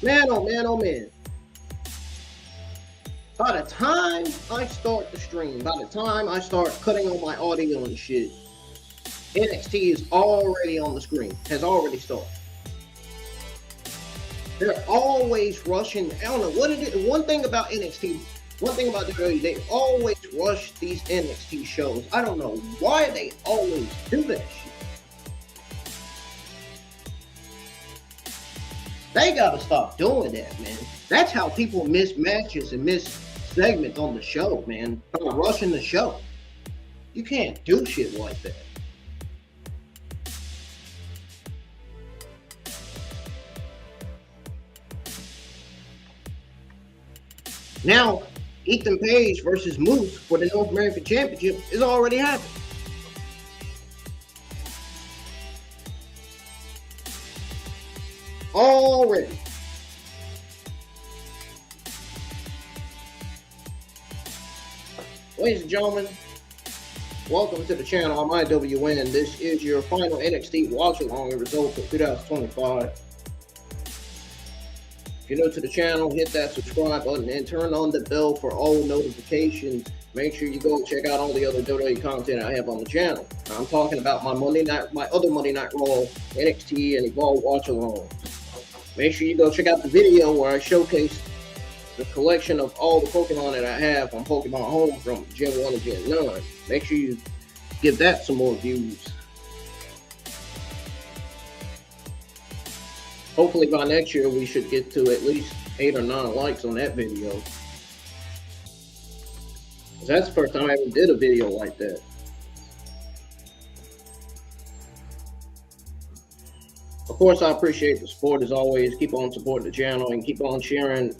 Man, oh man, oh man. By the time I start the stream, by the time I start cutting on my audio and shit, NXT is already on the screen, has already started. They're always rushing. I don't know what it is. One thing about NXT, one thing about WWE, they always rush these NXT shows. I don't know why they always do that shit. They gotta stop doing that, man. That's how people miss matches and miss segments on the show, man. By rushing the show. You can't do shit like that. Now, Ethan Page versus Moose for the North American Championship is already happening. Already. Ladies and gentlemen, welcome to the channel. I'm IWN. This is your final NXT watch-along results of 2025. If you're new to the channel, hit that subscribe button and turn on the bell for all notifications. Make sure you go check out all the other WWE content I have on the channel. I'm talking about my other Monday Night Raw, NXT, and Evolve watch-along. Make sure you go check out the video where I showcase the collection of all the Pokemon that I have on Pokemon Home from Gen 1 to Gen 9. Make sure you give that some more views. Hopefully by next year we should get to at least 8 or 9 likes on that video. That's the first time I ever did a video like that. Of course, I appreciate the support as always. Keep on supporting the channel and keep on sharing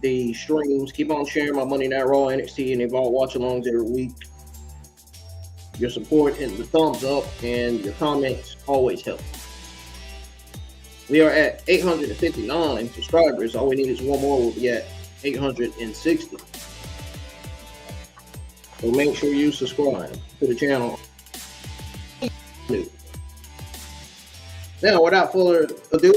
the streams. Keep on sharing my Monday Night Raw, NXT, and Evolve watch-alongs every week. Your support and the thumbs up and your comments always help. We are at 859 subscribers. All we need is one more. We'll be at 860. So make sure you subscribe to the channel. Now, without further ado,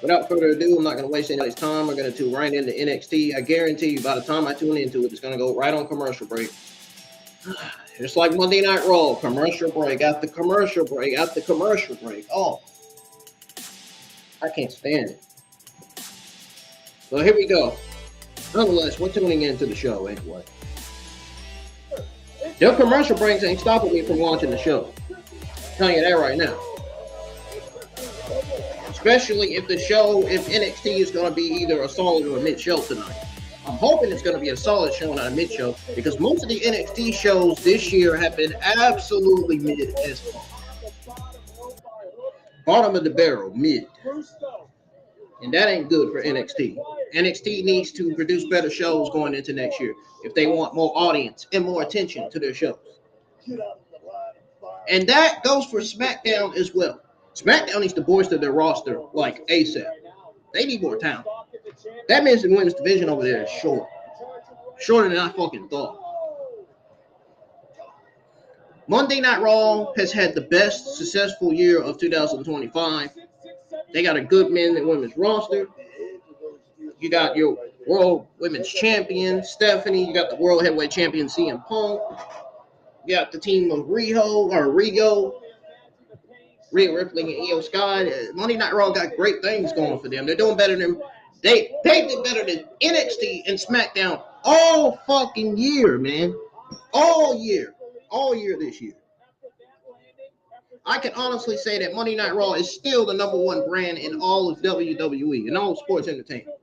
I'm not going to waste anybody's time. We're going to tune right into NXT. I guarantee you, by the time I tune into it, it's going to go right on commercial break. Just like Monday Night Raw, commercial break after commercial break after commercial break. Oh, I can't stand it. So here we go. Nonetheless, we're tuning into the show anyway. Your commercial breaks ain't stopping me from watching the show. I'm telling you that right now. Especially if NXT is going to be either a solid or a mid-show tonight. I'm hoping it's going to be a solid show, not a mid-show, because most of the NXT shows this year have been absolutely mid as fuck. Bottom of the barrel, mid. And that ain't good for NXT. NXT needs to produce better shows going into next year if they want more audience and more attention to their shows. And that goes for SmackDown as well. SmackDown needs to bolster their roster like ASAP. They need more talent. That men's and women's division over there is short. Shorter than I fucking thought. Monday Night Raw has had the best successful year of 2025. They got a good men and women's roster. You got your World Women's Champion, Stephanie. You got the World Heavyweight Champion, CM Punk. You got the team of Riho, Rhea Ripley, and Io Sky. Monday Night Raw got great things going for them. They're doing better than they did better than NXT and SmackDown all fucking year, man. All year this year. I can honestly say that Monday Night Raw is still the number one brand in all of WWE and all sports entertainment.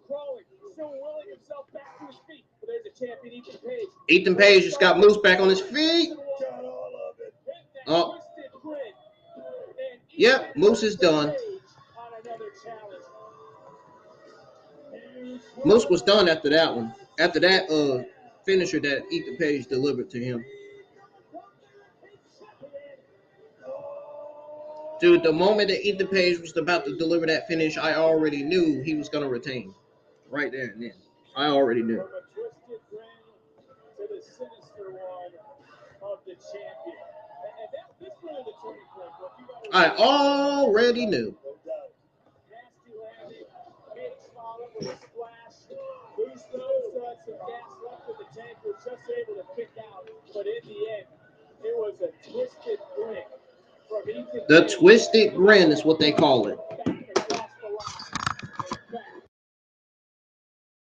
Ethan Page just got Moose back on his feet. Oh. Yep, Moose is done. Moose was done after that one. After that finisher that Ethan Page delivered to him. Dude, the moment that Ethan Page was about to deliver that finish, I already knew he was going to retain. Right there and then. I already knew. I already knew. The twisted grin is what they call it.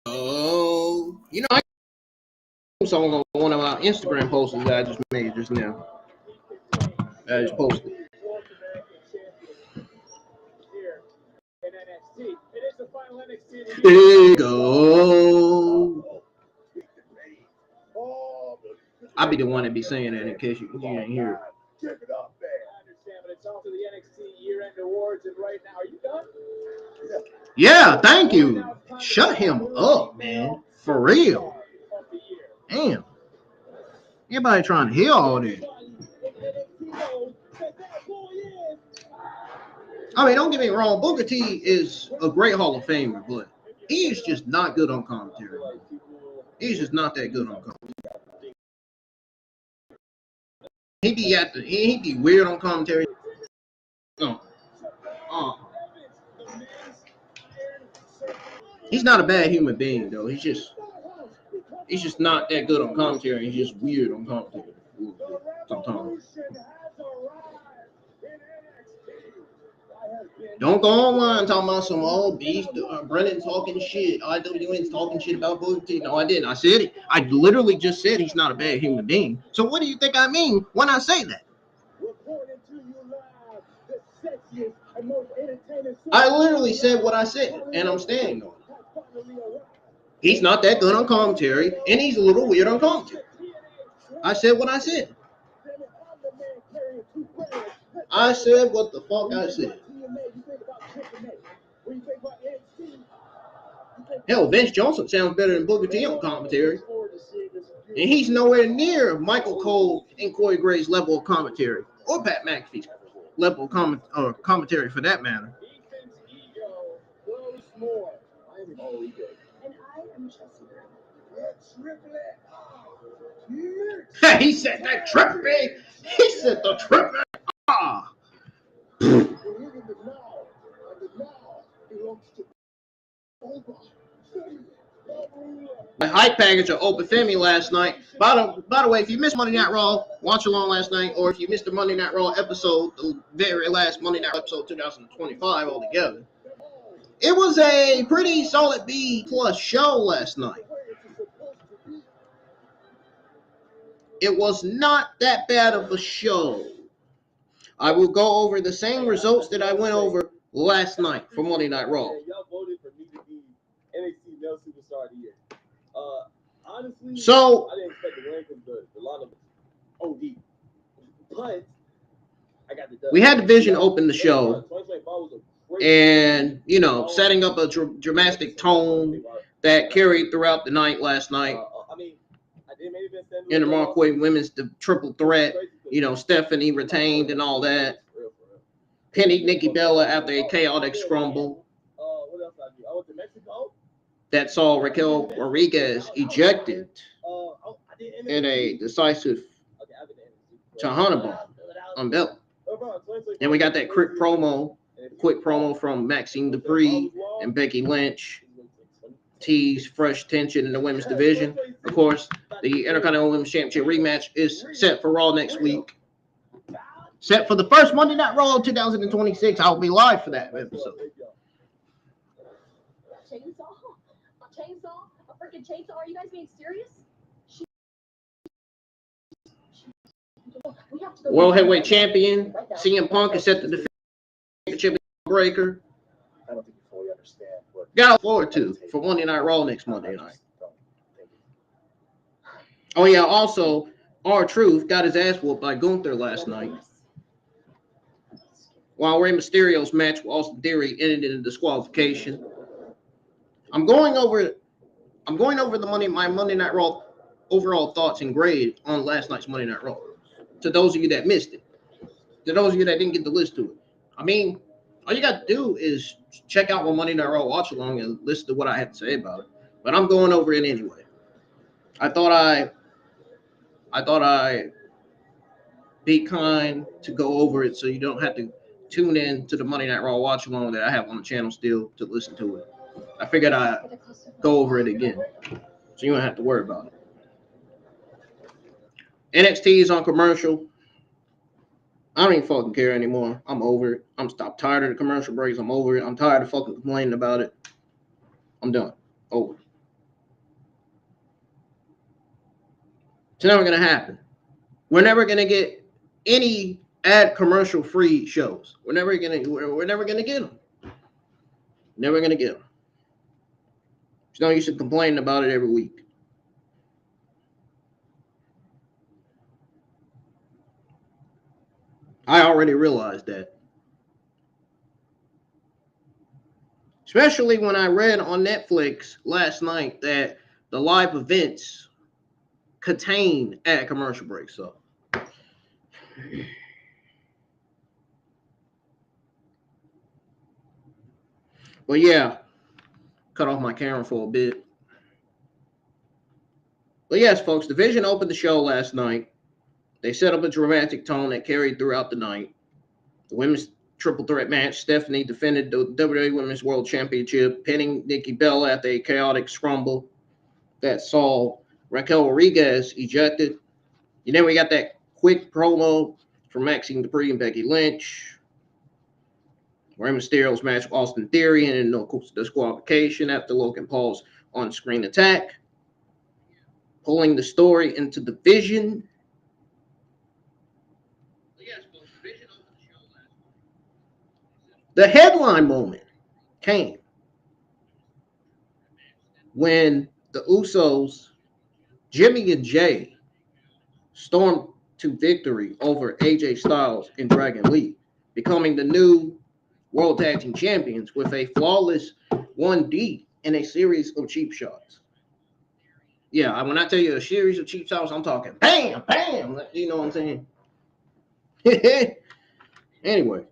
Oh, you know, I song on one of my Instagram posts that I just made just now. I just posted. There you go. I'll be the one to be saying that in case you didn't hear it. I understand, but it's off to the NXT Year End Awards, and right now, are you done? Yeah, thank you. Shut him up, man. For real. Damn. Everybody trying to hear all this. I mean, don't get me wrong. Booker T is a great Hall of Famer, but he is just not good on commentary. He's just not that good on commentary. He be weird on commentary. He's not a bad human being though. He's just not that good on commentary. He's just weird on commentary sometimes. Don't go online talking about some old beast. Brennan talking shit. IWN's talking shit about Booker T. No, I didn't. I said it. I literally just said he's not a bad human being. So what do you think I mean when I say that? I literally said what I said, and I'm standing on it. He's not that good on commentary, and he's a little weird on commentary. I said what I said. I said what the fuck I said. Hell, Vince Johnson sounds better than Booker T on commentary. And he's nowhere near Michael Cole and Corey Gray's level of commentary, or Pat McAfee's level of commentary for that matter. He said that trippy. He said the trippy. Ah. The hype package of Open Femi last night. By the way, if you missed Monday Night Raw, watch along last night, or if you missed the Monday Night Raw episode, the very last Monday Night episode 2025 altogether, it was a pretty solid B+ show last night. It was not that bad of a show. I will go over the same results that I went over last night for Monday Night Raw. Y'all voted for me to be NXT Male Superstar of the Year. Honestly, so I didn't expect to win because the lineup was OD. But I got the dub. We had Division open the show, and you know, setting up a dramatic tone. that carried throughout the night last night. I mean, I did maybe In the Marquette women's the triple threat, you know, Stephanie retained and all that. Penny Nikki Bella after a chaotic scramble. What else I do? I went to Mexico. That saw Raquel Rodriguez ejected in a decisive Chahana ball on Bella. And we got that quick promo from Maxine Dupree and Becky Lynch. Tease fresh tension in the women's division. Of course, the Intercontinental Women's Championship rematch is set for Raw next week. Set for the first Monday Night Raw 2026. I'll be live for that episode. Chainsaw? A freaking chainsaw? Are you guys being serious? World Heavyweight Champion CM Punk is set to defend the championship breaker. I don't think you fully understand what. Got to look forward to for Monday Night Raw next Monday night. Oh yeah, also R-Truth got his ass whooped by Gunther last night. While Rey Mysterio's match with Austin Theory ended in a disqualification. I'm going over my Monday Night Raw overall thoughts and grade on last night's Monday Night Raw. To those of you that missed it, to those of you that didn't get to listen to it, I mean, all you got to do is check out my Monday Night Raw watch along and listen to what I had to say about it. But I'm going over it anyway. I thought I be kind to go over it so you don't have to tune in to the Monday Night Raw watch along that I have on the channel still to listen to it. I figured I'd go over it again so you don't have to worry about it. NXT is on commercial. I don't even fucking care anymore. I'm over it. I'm tired of the commercial breaks. I'm over it. I'm tired of fucking complaining about it. I'm done. Over. It's never going to happen. We're never going to get any ad commercial free shows. We're never going to get them. Never going to get them. There's no use in complaining about it every week. I already realized that. Especially when I read on Netflix last night that the live events contain ad commercial breaks. So, but yeah, cut off my camera for a bit. But yes, folks, Division opened the show last night. They set up a dramatic tone that carried throughout the night. The women's triple threat match, Stephanie defended the WWE Women's World Championship, pinning Nikki Bella after a chaotic scramble that saw Raquel Rodriguez ejected. And then we got that quick promo from Maxine Dupree and Becky Lynch. Rey Mysterio's match with Austin Theory and no disqualification after Logan Paul's on-screen attack. Pulling the story into Division. The headline moment came when the Usos, Jimmy and Jay, stormed to victory over AJ Styles and Dragon Lee, becoming the new World Tag Team Champions with a flawless 1D and a series of cheap shots. Yeah, when I tell you a series of cheap shots, I'm talking bam, bam. You know what I'm saying? Anyway.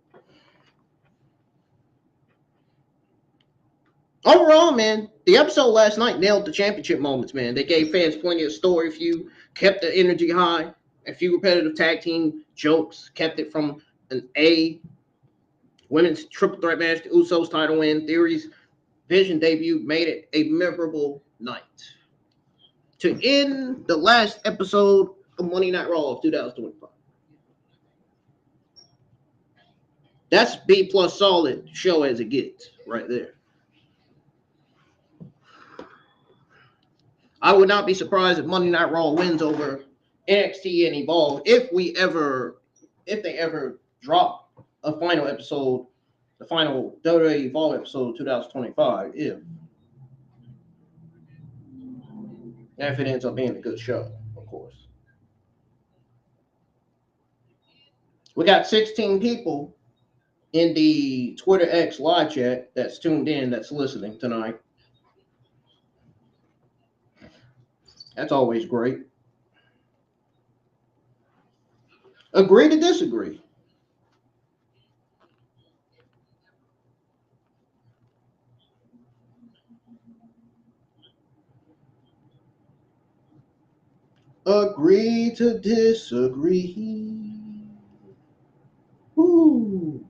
Overall, man, the episode last night nailed the championship moments, man. They gave fans plenty of story view, kept the energy high, a few repetitive tag team jokes, kept it from an A. Women's triple threat match, the Usos title win, Theory's Vision debut made it a memorable night. To end the last episode of Monday Night Raw of 2025. That's B+ solid show as it gets right there. I would not be surprised if Monday Night Raw wins over NXT and Evolve if they ever drop a final episode, the final WWE Evolve episode of 2025, if it ends up being a good show, of course. We got 16 people in the Twitter X live chat that's tuned in, that's listening tonight. That's always great. Agree to disagree. Agree to disagree. Ooh.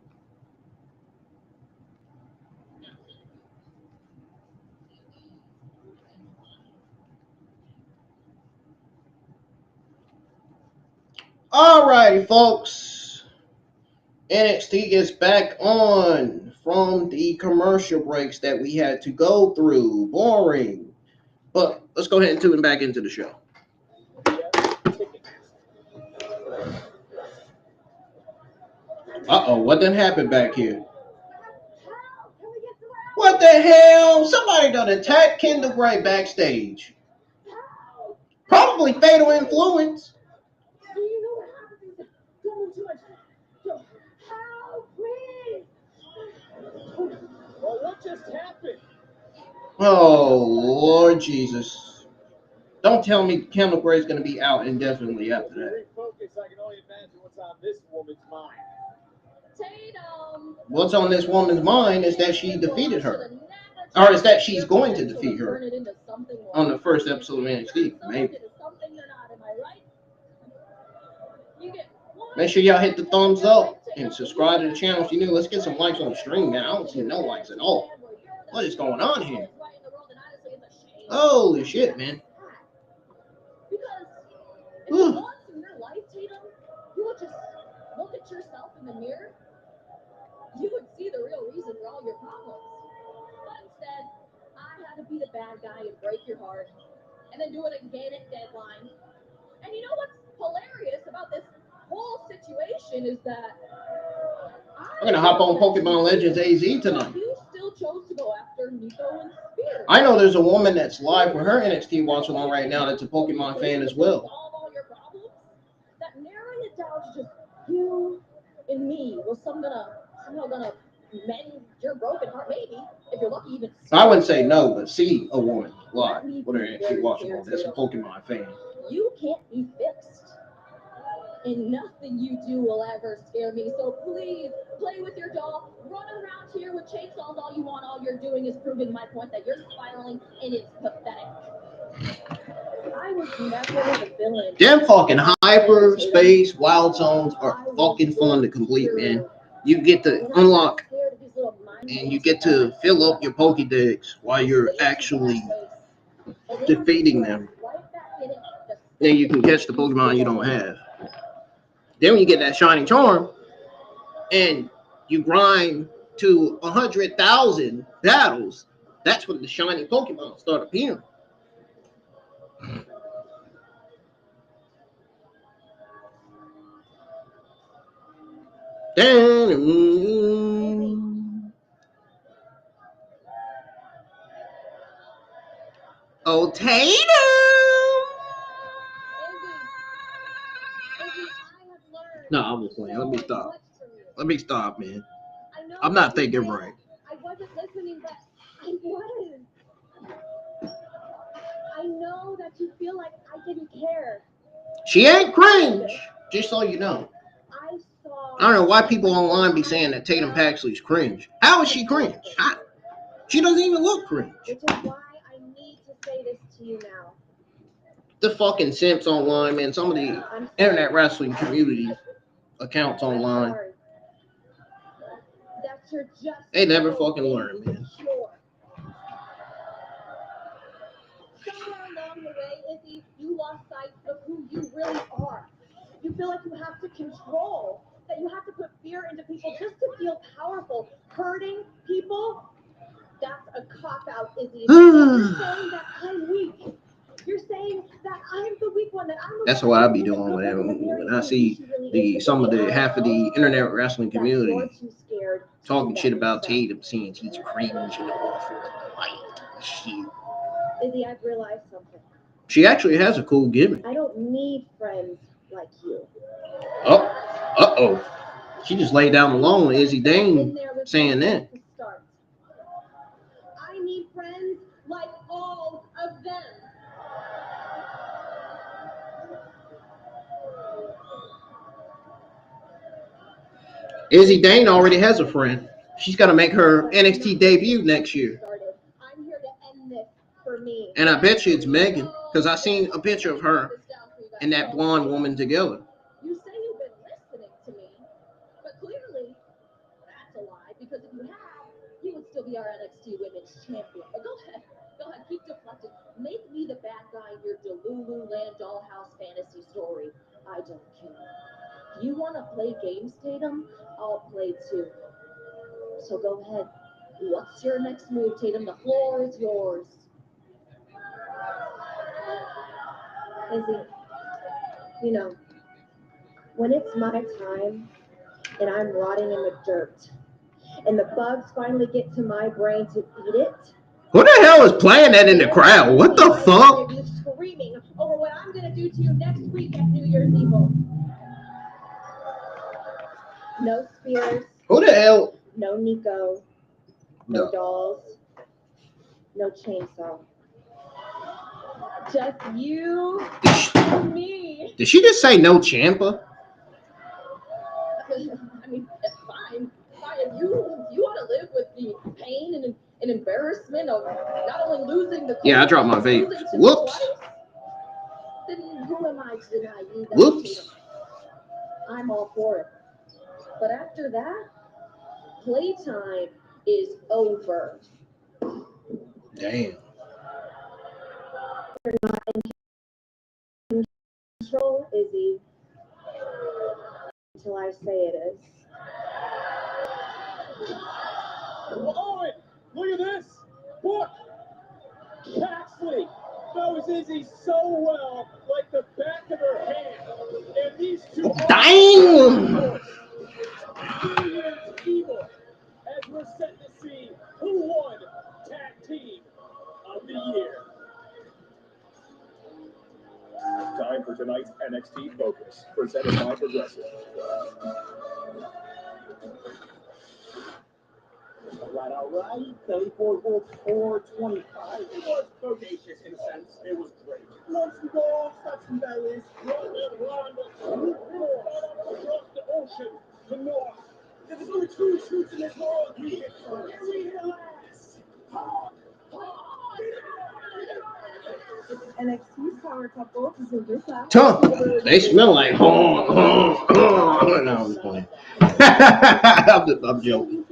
All righty, folks. NXT is back on from the commercial breaks that we had to go through. Boring. But let's go ahead and tune back into the show. Uh-oh, what done happened back here? What the hell? Somebody done attacked Kendal Grey backstage. Probably fatal influence. Do you know what happens? Don't too much. Help, please! Well, what just happened? Oh, Lord Jesus. Don't tell me Kendal Grey is going to be out indefinitely after that. Refocus, I can only imagine what's on this woman's mind. Tatum! What's on this woman's mind is that she defeated her. Or is that she's going to defeat her on the first episode of NXT, maybe. Make sure y'all hit the thumbs up and subscribe to the channel if you're new. Let's get some likes on the stream, man. I don't see no likes at all. What is going on here? Holy shit, man. Because if once in your life, Tatum, you would just look at yourself in the mirror, you would see the real reason for all your problems. But instead, I had to be the bad guy and break your heart, and then do it again at deadline. And you know what's hilarious about this whole situation is that I'm going to hop on Pokemon Legends AZ tonight. You still chose to go after Nico and Spear. I know there's a woman that's live for her NXT watch along right now that's a Pokemon fan as well. Solve all your problems? That narrowing it down to just you and me was somehow gonna mend your broken heart, maybe, if you're lucky even. I wouldn't say no, but see a woman live with her NXT watch along that's a Pokemon fan. You can't be fixed. And nothing you do will ever scare me. So please, play with your doll. Run around here with chainsaws all you want. All you're doing is proving my point that you're spiraling, and it's pathetic. I was never the villain. Them fucking hyperspace wild zones are fucking fun to complete, man. You get to unlock and you get to fill up your Pokédex while you're actually defeating them. Then you can catch the Pokemon you don't have. Then when you get that shiny charm and you grind to 100,000 battles, that's when the shiny Pokemon start appearing. Oh, Tatum! No, I'm just playing. Let me stop, man. I'm not thinking right. I wasn't listening, but I was. I know that you feel like I didn't care. She ain't cringe, just so you know. I don't know why people online be saying that Tatum Paxley's cringe. How is she cringe? She doesn't even look cringe. Which is why I need to say this to you now. The fucking simps online, man. Some of the internet wrestling community accounts online. They never fucking learn, man. Somewhere along the way, Izzy, you lost sight of who you really are. You feel like you have to control, that you have to put fear into people just to feel powerful. Hurting people, that's a cop-out, Izzy. You're saying that I'm weak. You're saying that I'm the weak one. That's what I be doing when I see half of the internet wrestling community talking shit about Tatum, saying he's cringe and awful and white shit. Izzy, I've realized something. She actually has a cool gimmick. I don't need friends like you. Uh-oh. She just laid down the law on Izzi Dame saying that. I need friends like all of them. Izzi Dame already has a friend. She's got to make her NXT debut next year. I'm here to end this for me. And I bet you it's Megan, because I seen a picture of her and that blonde woman together. You say you've been listening to me, but clearly that's a lie, because if you had, you would still be our NXT Women's Champion. But go ahead, keep deflecting. Make me the bad guy in your Delulu Land Dollhouse fantasy story. I don't care. You want to play games, Tatum? I'll play too. So go ahead. What's your next move, Tatum? The floor is yours. Izzy, you know, when it's my time and I'm rotting in the dirt, and the bugs finally get to my brain to eat it. Who the hell is playing that in the crowd? What the fuck? You screaming over what I'm gonna do to you next week at New Year's Evil. No spears. Who the hell? No Nico. No dolls. No chainsaw. Just you and me. Did she just say no Ciampa? I mean, fine. If you want to live with the pain and embarrassment of not only losing the Yeah, I dropped my vape. Whoops. Then who am I to deny you that? Whoops. I'm all for it. But after that, playtime is over. Damn. You're not in control, Izzy. Until I say it is. Oh, look at this! What? Paxley knows Izzy so well, like the back of her hand. And these two Damn! New Year's Evil, as we're set to see who won Tag Team of the Year. Time for tonight's NXT Focus, presented by Progressive. All right. Belly forward hold 425. It was bodacious in a sense. It was great. Once the goals, touch some bellies. Run across the ocean to north. There's only two truths in this world. We hit first. And we hit last. NXT's power couple is in this last. They smell like No, I'm just playing. I'm joking.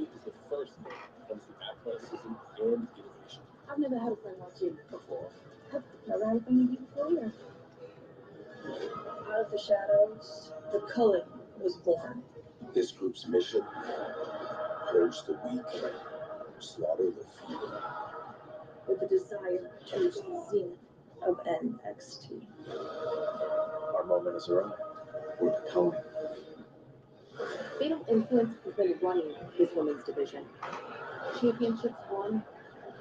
I've never had a friend like you before. I've never had a friend like you before either. Out of the shadows, the Cullen was born. This group's mission: purge the weak, slaughter the few. With the desire to reach the zenith of NXT. Our moment is arrived. We're becoming. Fatal Influence has been running this women's division. Championships won,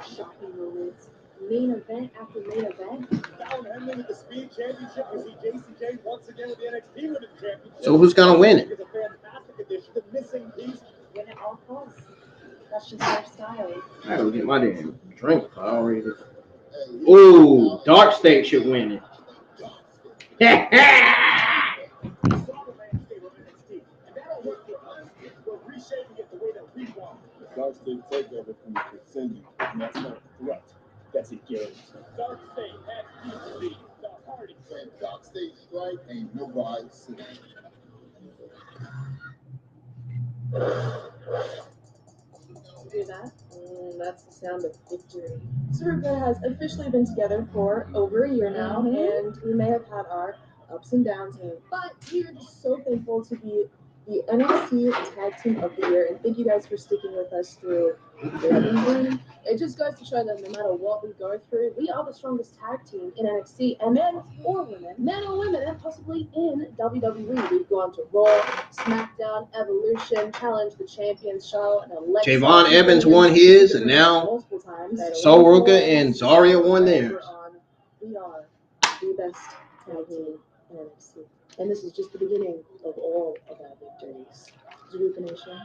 shocking moments, main event after main event. Fallon Henley with the Speed Championship. We see Jacy once again with the NXT Women's Championship. So who's gonna win it? It's a fantastic addition. The missing piece. Win at all costs. That's just their style. I gotta get my damn drink. I already. Ooh, DarkState should win it. DarkState takeover can continue, and that's not a threat. That's a guarantee. DarkState has the party. When DarkState strike, ain't nobody seen. Do that. That's the sound of victory. Saruka has officially been together for over a year now, and we may have had our ups and downs, but we are just so thankful to be the NXT Tag Team of the Year, and thank you guys for sticking with us through everything. It just goes to show that no matter what we go through, we are the strongest tag team in NXT, and men or women, and possibly in WWE. We've gone to Raw, SmackDown, Evolution, challenged the champions, Charlotte and Alexa. Javon Evans won his, and now Saruka and Zarya won theirs. We are the best tag team in NXT. And this is just the beginning of all of our victories. Zaruka Nation.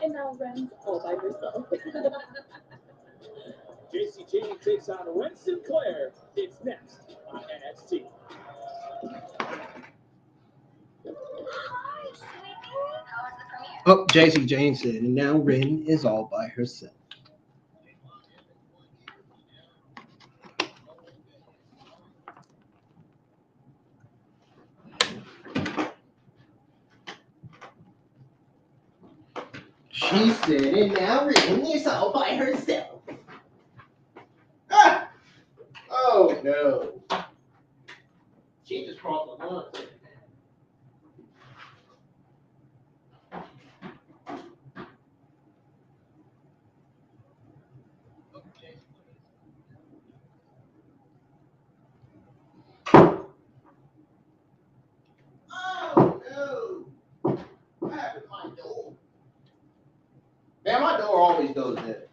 And now Wren's all by herself. Jacy takes on Wren Sinclair. It's next on NXT. Oh, Jacy Jayne said, and now Wren is all by herself. She said, and now Wren is all by herself. Ah! Oh, no. She just crossed the line. Oh, no. What happened to my door? Man, my door always goes dead.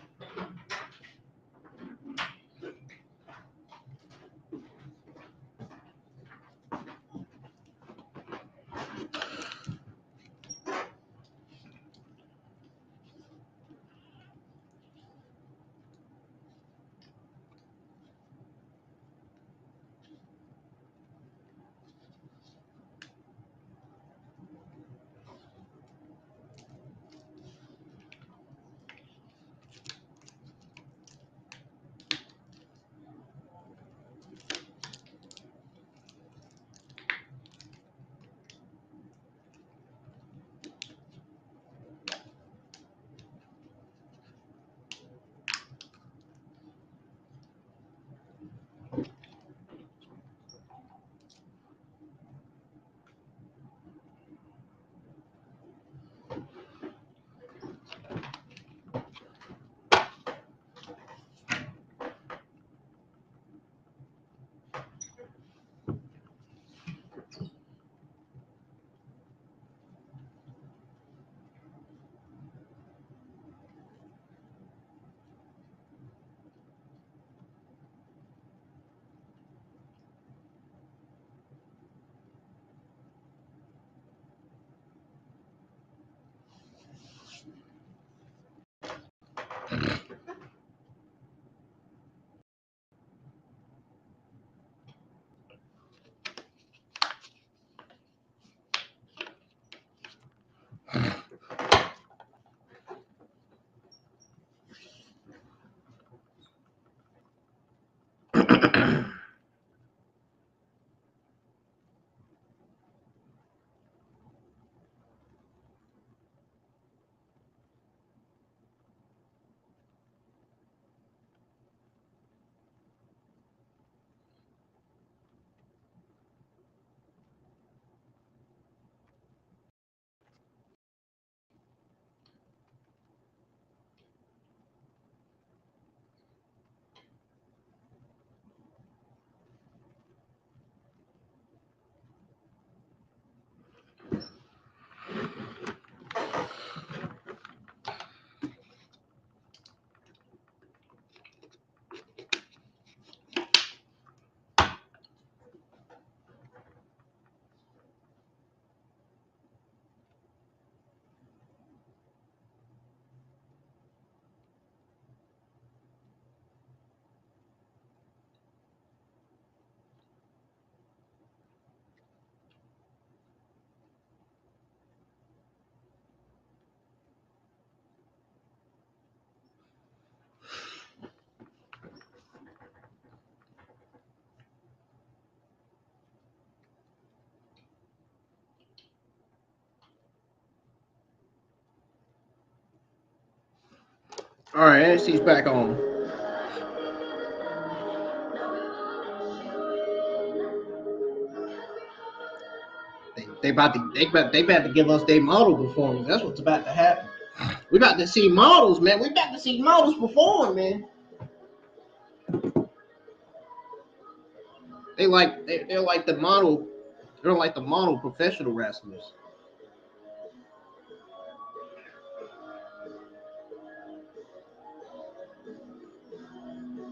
All right, NXT's back on. They about to give us their model performance. That's what's about to happen. We about to see models, man. We about to see models perform, man. They're like the model. They're like the model professional wrestlers.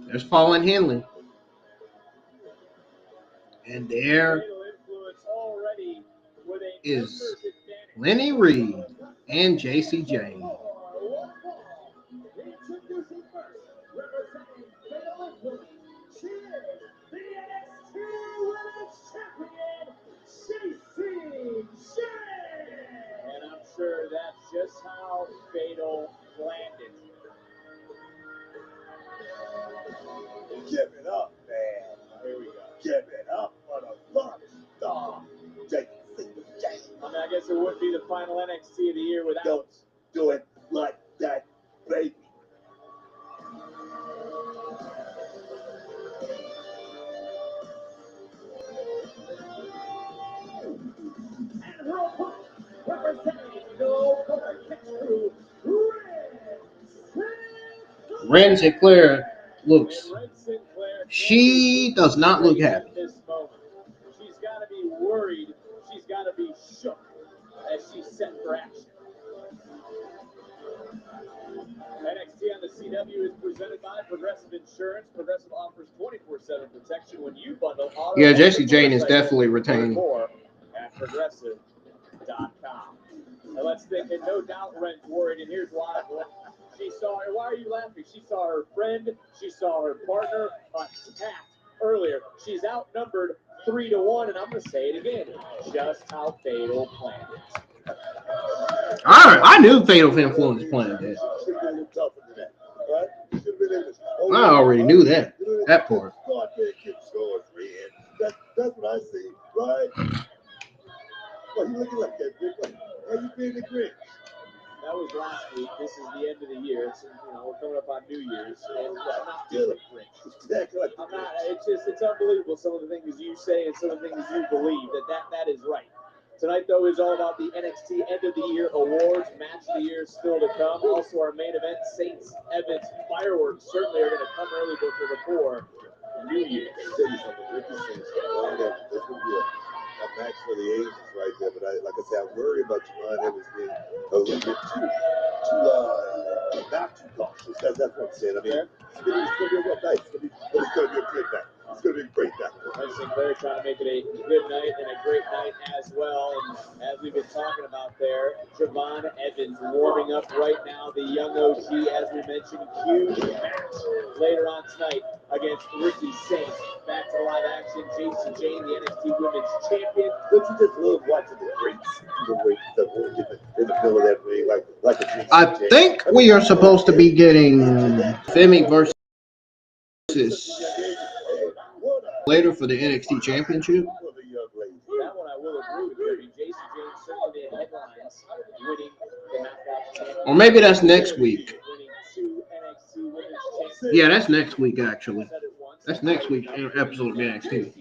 There's Fallon Henley. And there is Lainey Reid and Jacy Jayne. And I'm sure that's just planned it. Give it up, man. Here we go. Give it up for the love star. Jacy. I mean, I guess it would be the final NXT of the year without. Don't do it like that, baby. And her opponent, representing no cover catch crew, Wren Sinclair looks. Wren Sinclair. She does not look happy. At this moment. She's got to be worried. She's got to be shook as she's set for action. NXT on the CW is presented by Progressive Insurance. Progressive offers 24/7 protection when you bundle auto. Yeah, Jayne is definitely retaining. More at progressive.com. And let's think, and no doubt Wren's worried, and here's why. She saw her. Why are you laughing? She saw her friend. She saw her partner attacked earlier. She's outnumbered 3-1, and I'm going to say it again. Just how Fatal planned it. I knew Fatal Influence planned that. I already knew that part. That's what I see, right? What you looking like that, big one? How you being the Grinch? That was last week. This is the end of the year. So, we're coming up on New Year's, and I'm not feeling Grinch. I'm not. It's unbelievable. Some of the things you say and some of the things you believe that is right. Tonight, though, is all about the NXT End of the Year Awards. Match of the Year still to come. Also, our main event, Saints Evans fireworks certainly are going to come early before New Year's. Tell you something, Ricky says, this would be a match for the ages right there. But like I said, I worry about Javon Evans being a little bit too not too cautious. That's what I'm saying. I mean, it's gonna be a rough night. It's gonna be a good night. It's going to be a great night. Wren Sinclair trying to make it a good night and a great night as well. And as we've been talking about there, Javon Evans warming up right now. The young OG, as we mentioned, huge match later on tonight against Ricky Saints. Back to live action, Jacy Jayne, the NXT Women's Champion. Don't you just love watching the greats in the middle of that ring like a Jacy I Jayne? think we are supposed to be getting Femi versus later for the NXT Championship. That one I will agree with you. Jacy Jayne certainly made headlines, winning the Knockouts Championship. Or maybe that's next week. Yeah, that's next week, actually. That's next week's episode of NXT.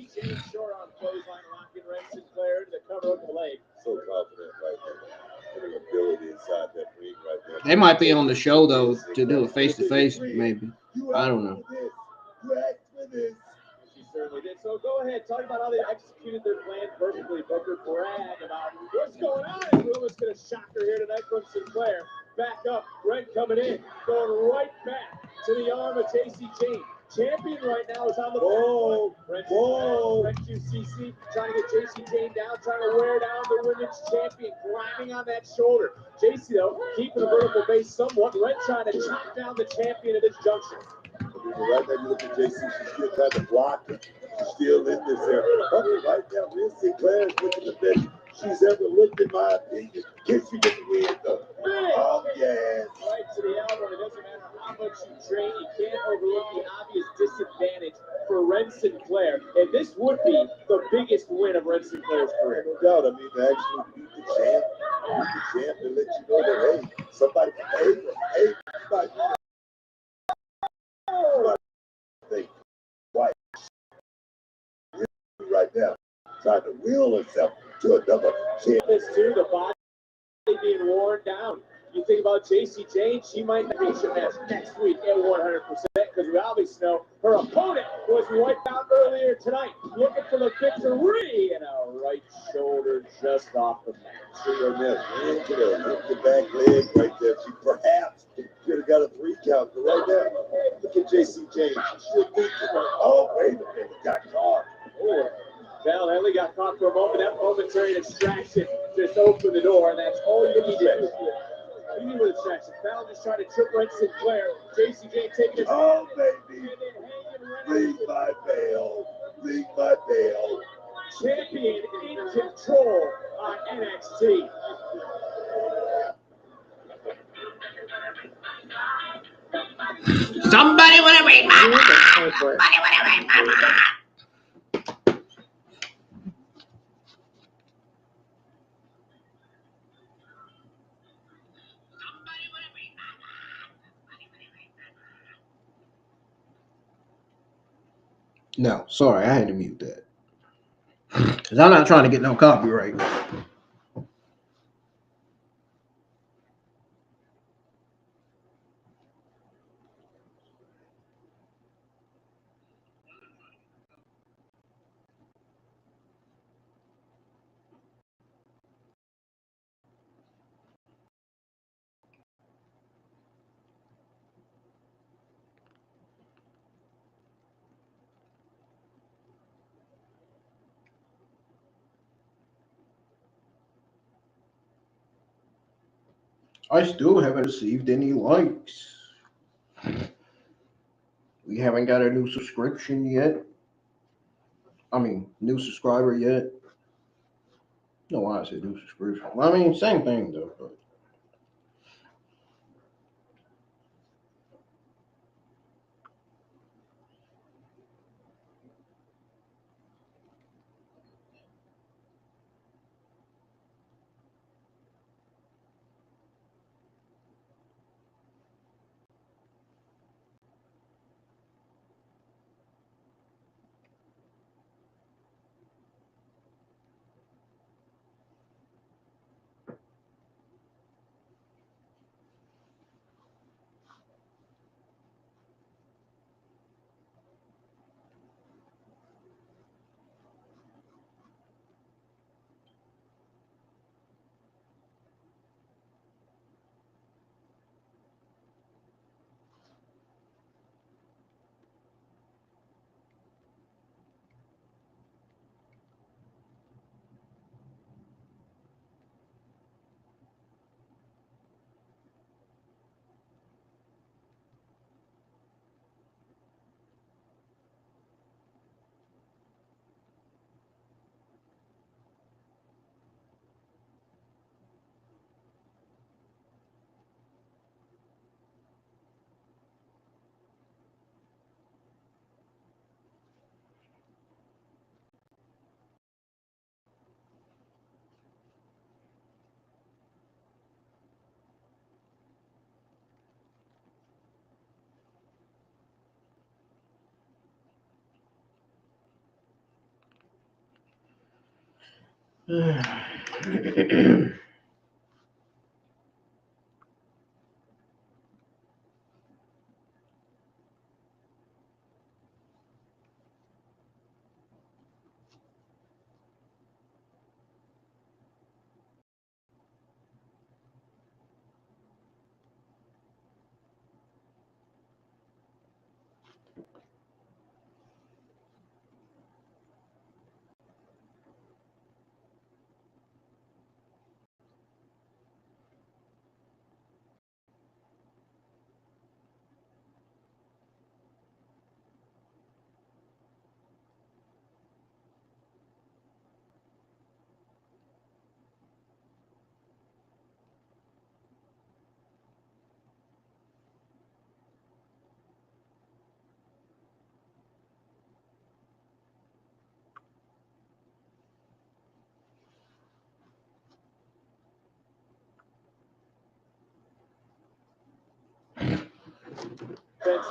Short arm clothesline rocking Wren Sinclair to the cover of the leg. So confident right there. The ability inside that ring right there. They might be on the show, though, to do a face-to-face, maybe. I don't know. She certainly did. So go ahead, talk about how they executed their plan perfectly. Booker brag about what's going on. And Willis going to shock her here tonight from Sinclair. Back up, Wren coming in, going right back to the arm of Jacy Jayne. Champion right now is on the whoa, Wren QCC trying to get Jacy Jayne down, trying to wear down the women's champion, grabbing on that shoulder. Jacy, though, keeping the vertical base somewhat. Wren trying to chop down the champion at this junction. Right now, you look at Jacy, she's still trying to block it. She's still in this area. Right now, Wren Sinclair is looking the best she's ever looked, in my opinion. Can she get the win, though? Oh, yes. Right to the elbow. It doesn't matter how much you train, you can't overlook the obvious disadvantage for Wren Sinclair. And this would be the biggest win of Wren Sinclair's career. No doubt. I mean, to actually beat the champ and let you know that, hey, somebody right now, trying to will herself to another champ. This too, the body being worn down. You think about Jacy Jayne, she might be a match next week at 100% because we obviously know her opponent was wiped out earlier tonight, looking for the victory, and a right shoulder just off the mat. Into the back leg right there. She perhaps could have got a 3 count, but right now, look at Jacy Jayne. She should be. Oh, wait a minute, got caught. Fallon Henley got caught for a moment. That momentary distraction just opened the door, and that's all you need to do. You need a distraction. Fallon just trying to trip Wren Sinclair. Jacy Jayne taking it. Oh, baby. Ring my bell. Ring my bell. Champion in control on NXT. Somebody want to read my mind. Somebody want to read my mind. No, sorry, I had to mute that. Because I'm not trying to get no copyright. I still haven't received any likes. We haven't got a new subscription yet. I mean, new subscriber yet. No, why I said new subscription. Well, I mean, same thing though. But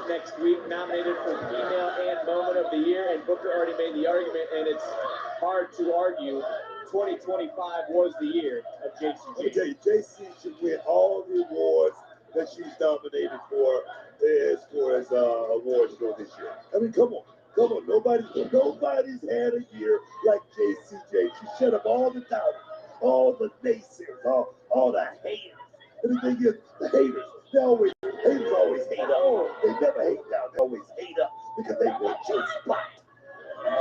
Next week, nominated for Female and Moment of the Year, and Booker already made the argument, and it's hard to argue. 2025 was the year of Jacy. Let me tell you, Jacy should win all the awards that she's nominated for as far as awards go this year. I mean, come on. Nobody's had a year like Jacy Jayne. She shut up all the doubters, all the naysayers, all the haters. And the thing is, the haters always hate up. They never hate down. They always hate up because they want your spot.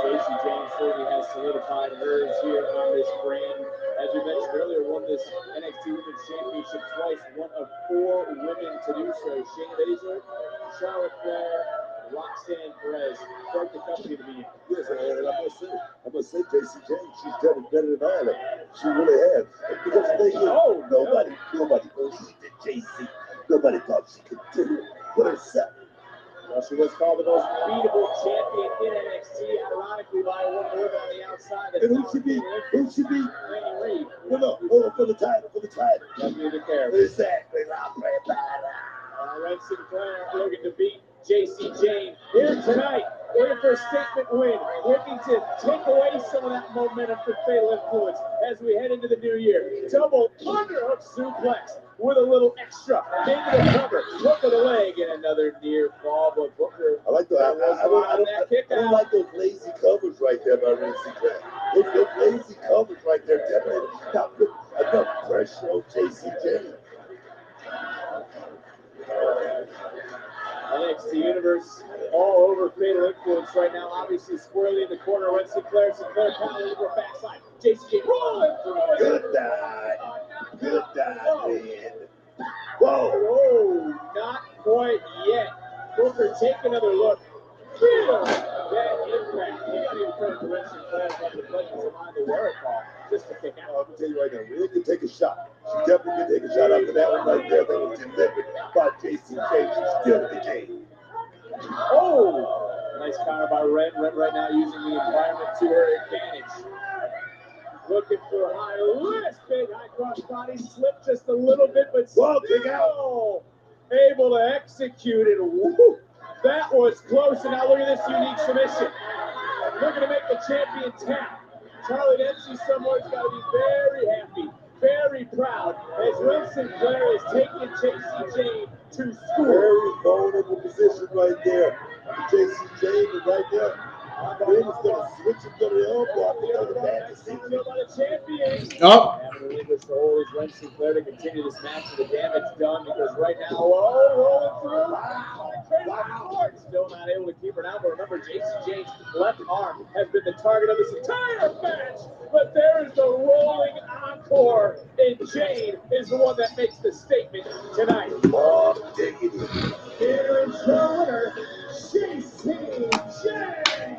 Jacy Jayne certainly has solidified hers here on this brand. As we mentioned earlier, won this NXT Women's Championship twice, one of 4 women to do so. Shayna Baszler, Charlotte Flair, Roxanne Perez. Quite the company to be in. Yes, and I must say, Jacy Jayne, she's done it better than all of them. She really has. Because the thing is, nobody believed in Jacy. Nobody thought she could do it with herself. Well, she was called the most beatable champion in NXT, ironically by one woman on the outside. And who should be? Lainey Reid. No, for the title. That's me to care. Exactly. Wren Sinclair looking to beat Jacy Jayne here tonight. Looking for a statement win. Looking to take away some of that momentum for Fatal Influence as we head into the new year. Double underhook suplex with a little extra into the cover. Look at the leg and another near fall. But Booker, I don't like those lazy covers right there by Wren Sinclair. Those lazy covers right there definitely not put enough pressure on Jacy Jayne. NXT Universe all over Fatal Influence right now. Obviously, squarely in the corner. Wren Sinclair pounding over backside. Jacy Jayne rolling through it. Good dive, man. Whoa, not quite yet. Booker, take another look. Feel that impact. You got to give credit to Wren Sinclair for the presence of mind, the wherewithal, just to kick out. I'm gonna tell you right now, Rhea can take a shot. She definitely can take a shot after that one right there. That was delivered by Jacy Jayne. She's still in the game. Oh, nice counter by Wren. Wren right now using the environment to her advantage. Looking for high risk, big high cross body slip just a little bit, but Whoa, kick still able to execute it. Woo, that was close, and now look at this unique submission. Looking to make the champion tap. Charlie Dempsey somewhere's got to be very happy, very proud, as Wren Sinclair is taking Jacy Jayne to school. Very vulnerable position right there. Jacy Jayne is right there. Wren is going to switch it to the elbow. I think that's a bad decision. Oh, Having relinquished the hold is Wren Sinclair to continue this match with the damage done because right now, rolling through. Wow. Still not able to keep her down, but remember, Jacy Jayne's left arm has been the target of this entire match. But there is the rolling encore, and Jayne is the one that makes the statement tonight. Oh, diggity. Here is the winner, Jacy Jayne.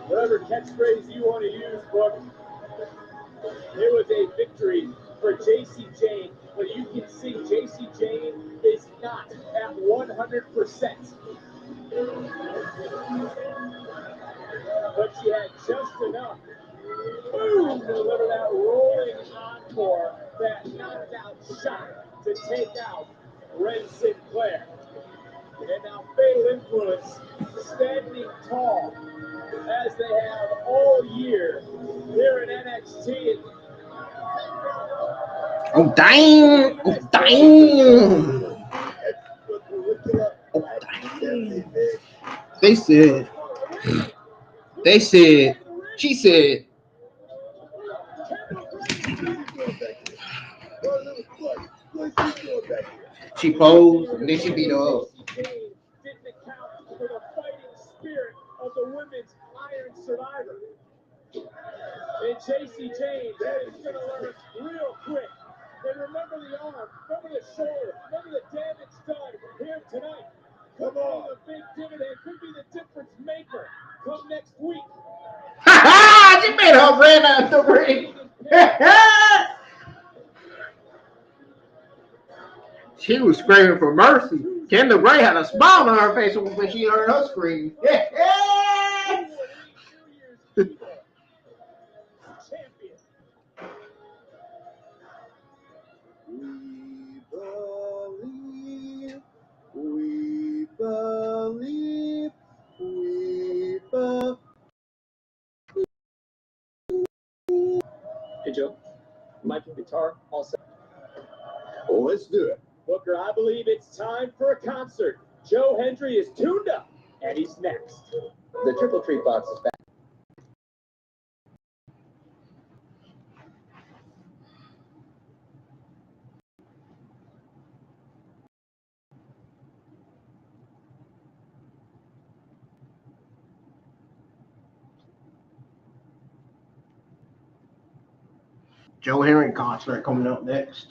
Whatever catchphrase you want to use, Brooke. It was a victory for Jacy Jayne, but you can see Jacy Jayne is not at 100%. But she had just enough. Boom! Deliver that rolling encore, that knockdown shot to take out Wren Sinclair. And now Fatal Influence standing tall as they have all year here in NXT. oh, dang. Oh, dang. Oh, dang. She said, she posed and then she beat her up. Didn't account for the fighting spirit of the women's Iron Survivor. And Jacy Jayne is going to learn real quick. And remember the arm, remember the shoulder, remember the damage done here tonight. Come on, the big dividend could be the difference maker come next week. She made her ran out the ring. She was screaming for mercy. Kendal Grey had a smile on her face when she heard her scream. We believe. Hey, Joe. Mic and guitar, all set. Oh, let's do it. Booker, I believe it's time for a concert. Joe Hendry is tuned up, and he's next. The Triple Treat box is back. Joe Hendry concert coming up next.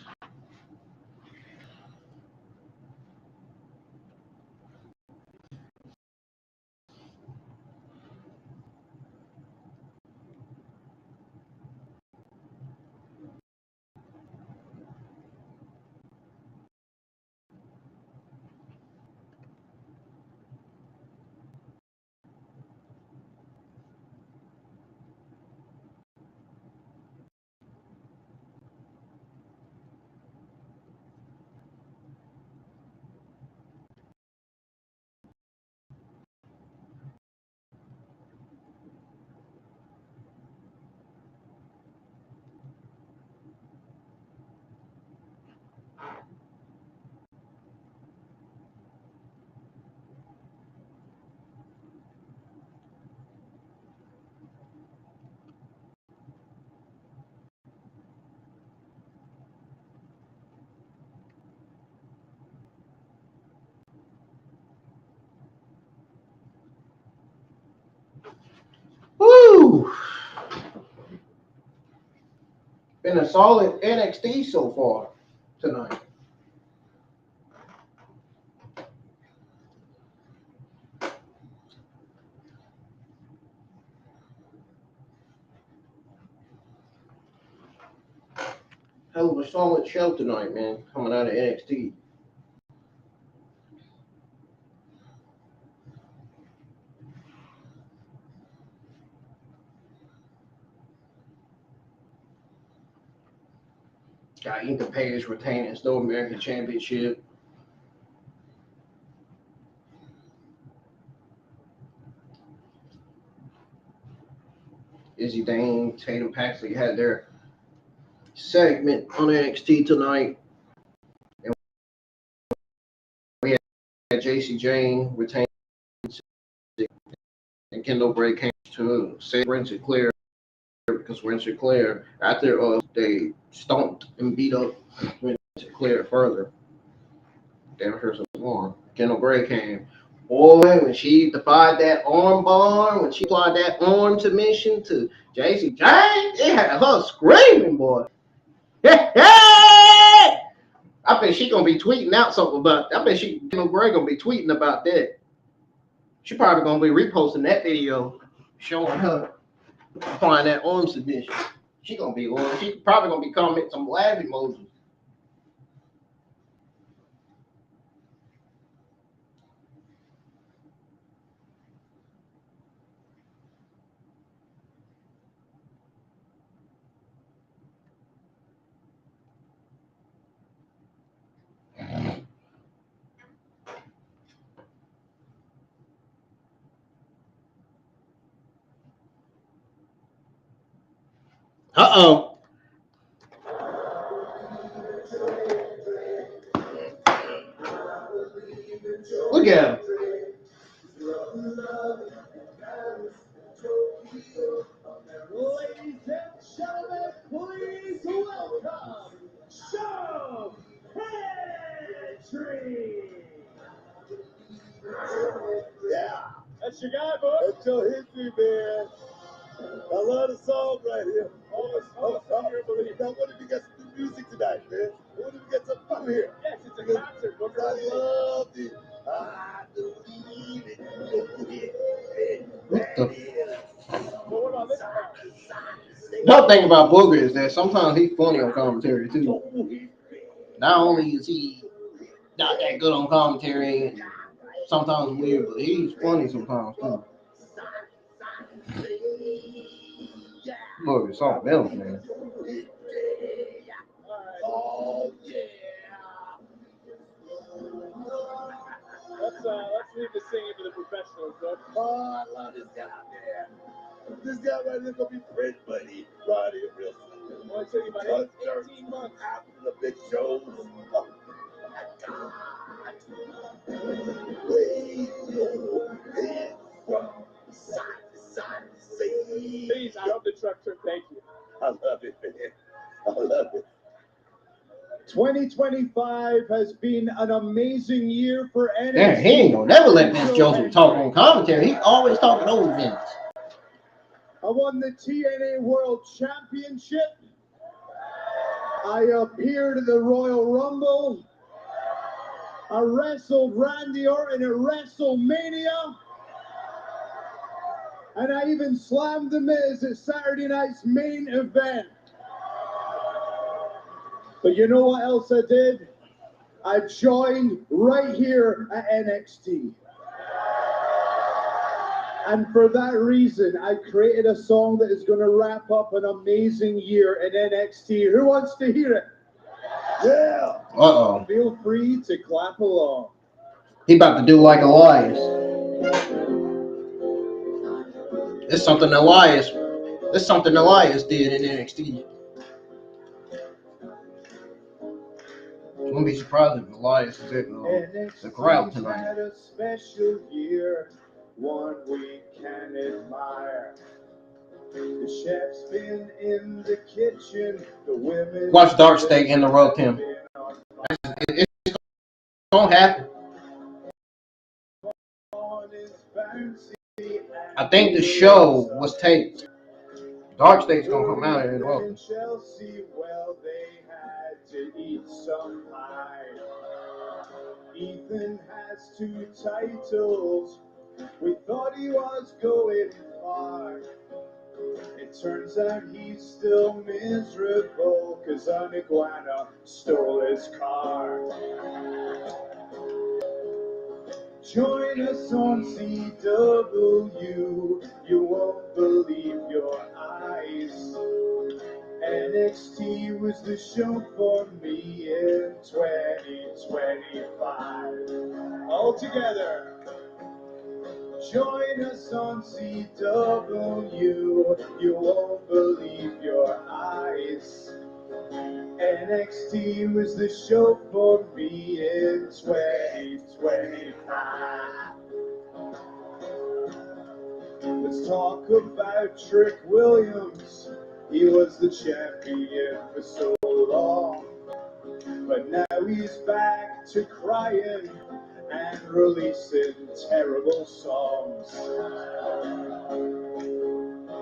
Whew. Been a solid NXT so far tonight. Hell of a solid show tonight, man, coming out of NXT. Got Ethan Page retaining his North American Championship. Izzi Dame, Tatum Paxley had their segment on NXT tonight. And we had Jacy, Jayne retain, and Kendal Grey came to save Wren Sinclair because Wren Sinclair, after they stomped and beat up Wren Sinclair further, damaged her some arm. Kendal Grey came. Boy, when she defied that arm bar, when she applied that arm submission to Jacy Jayne, it had her screaming, boy. I bet she gonna be tweeting out something about. I bet Kendal Grey gonna be tweeting about that. She probably gonna be reposting that video showing her applying that arm submission. She probably gonna be commenting some laugh emojis. Uh-oh. Look at him. Ladies and gentlemen, please welcome Joe Hendry. Yeah, That's your guy, boy. that's Joe Hendry, man. I love the song right here. Now, what if you got some new music tonight, man? What if we got something new here? Yes, it's a concert. I love it. I believe it. What the? Well, what about this part? Another thing about Booger is that sometimes he's funny on commentary too. Not only is he not that good on commentary, and sometimes weird, but he's funny sometimes too. Booger's something else, man. Oh, yeah. Let's leave the singing to the professionals, bud. Oh, I love this guy, man. This guy right here gonna be print money right here real soon. Well, I tell you about 18 months. After the big shows. Oh, my God. We go head from side to side to side. Please, I love the truck trip. Thank you. I love it, man. I love it. 2025 has been an amazing year for NXT. Damn, he ain't gonna never let Vince Joseph talk on commentary. He's always talking over Vince. I won the TNA World Championship. I appeared at the Royal Rumble. I wrestled Randy Orton at WrestleMania. And I even slammed The Miz at Saturday night's main event. But you know what else I did? I joined right here at NXT. And for that reason, I created a song that is going to wrap up an amazing year in NXT. Who wants to hear it? Yeah. Uh-oh. Feel free to clap along. He about to do like Elias. It's something Elias did in NXT. Wouldn't be surprised if Elias is in the crowd tonight. Had a special year, one we can admire. The chef's been in the kitchen, the women. Watch DarkState interrupt him. It's gonna happen. I think the show was taped. DarkState's gonna come out here as well. In Chelsea, well, they had to eat some pie. Ethan has 2 titles. We thought he was going far. It turns out he's still miserable, cause an iguana stole his car. Join us on CW, you won't believe your eyes. NXT was the show for me in 2025. All together. Join us on CW, you won't believe your eyes. NXT was the show for me in 2025. Let's talk about Trick Williams. He was the champion for so long, but now he's back to crying and releasing terrible songs.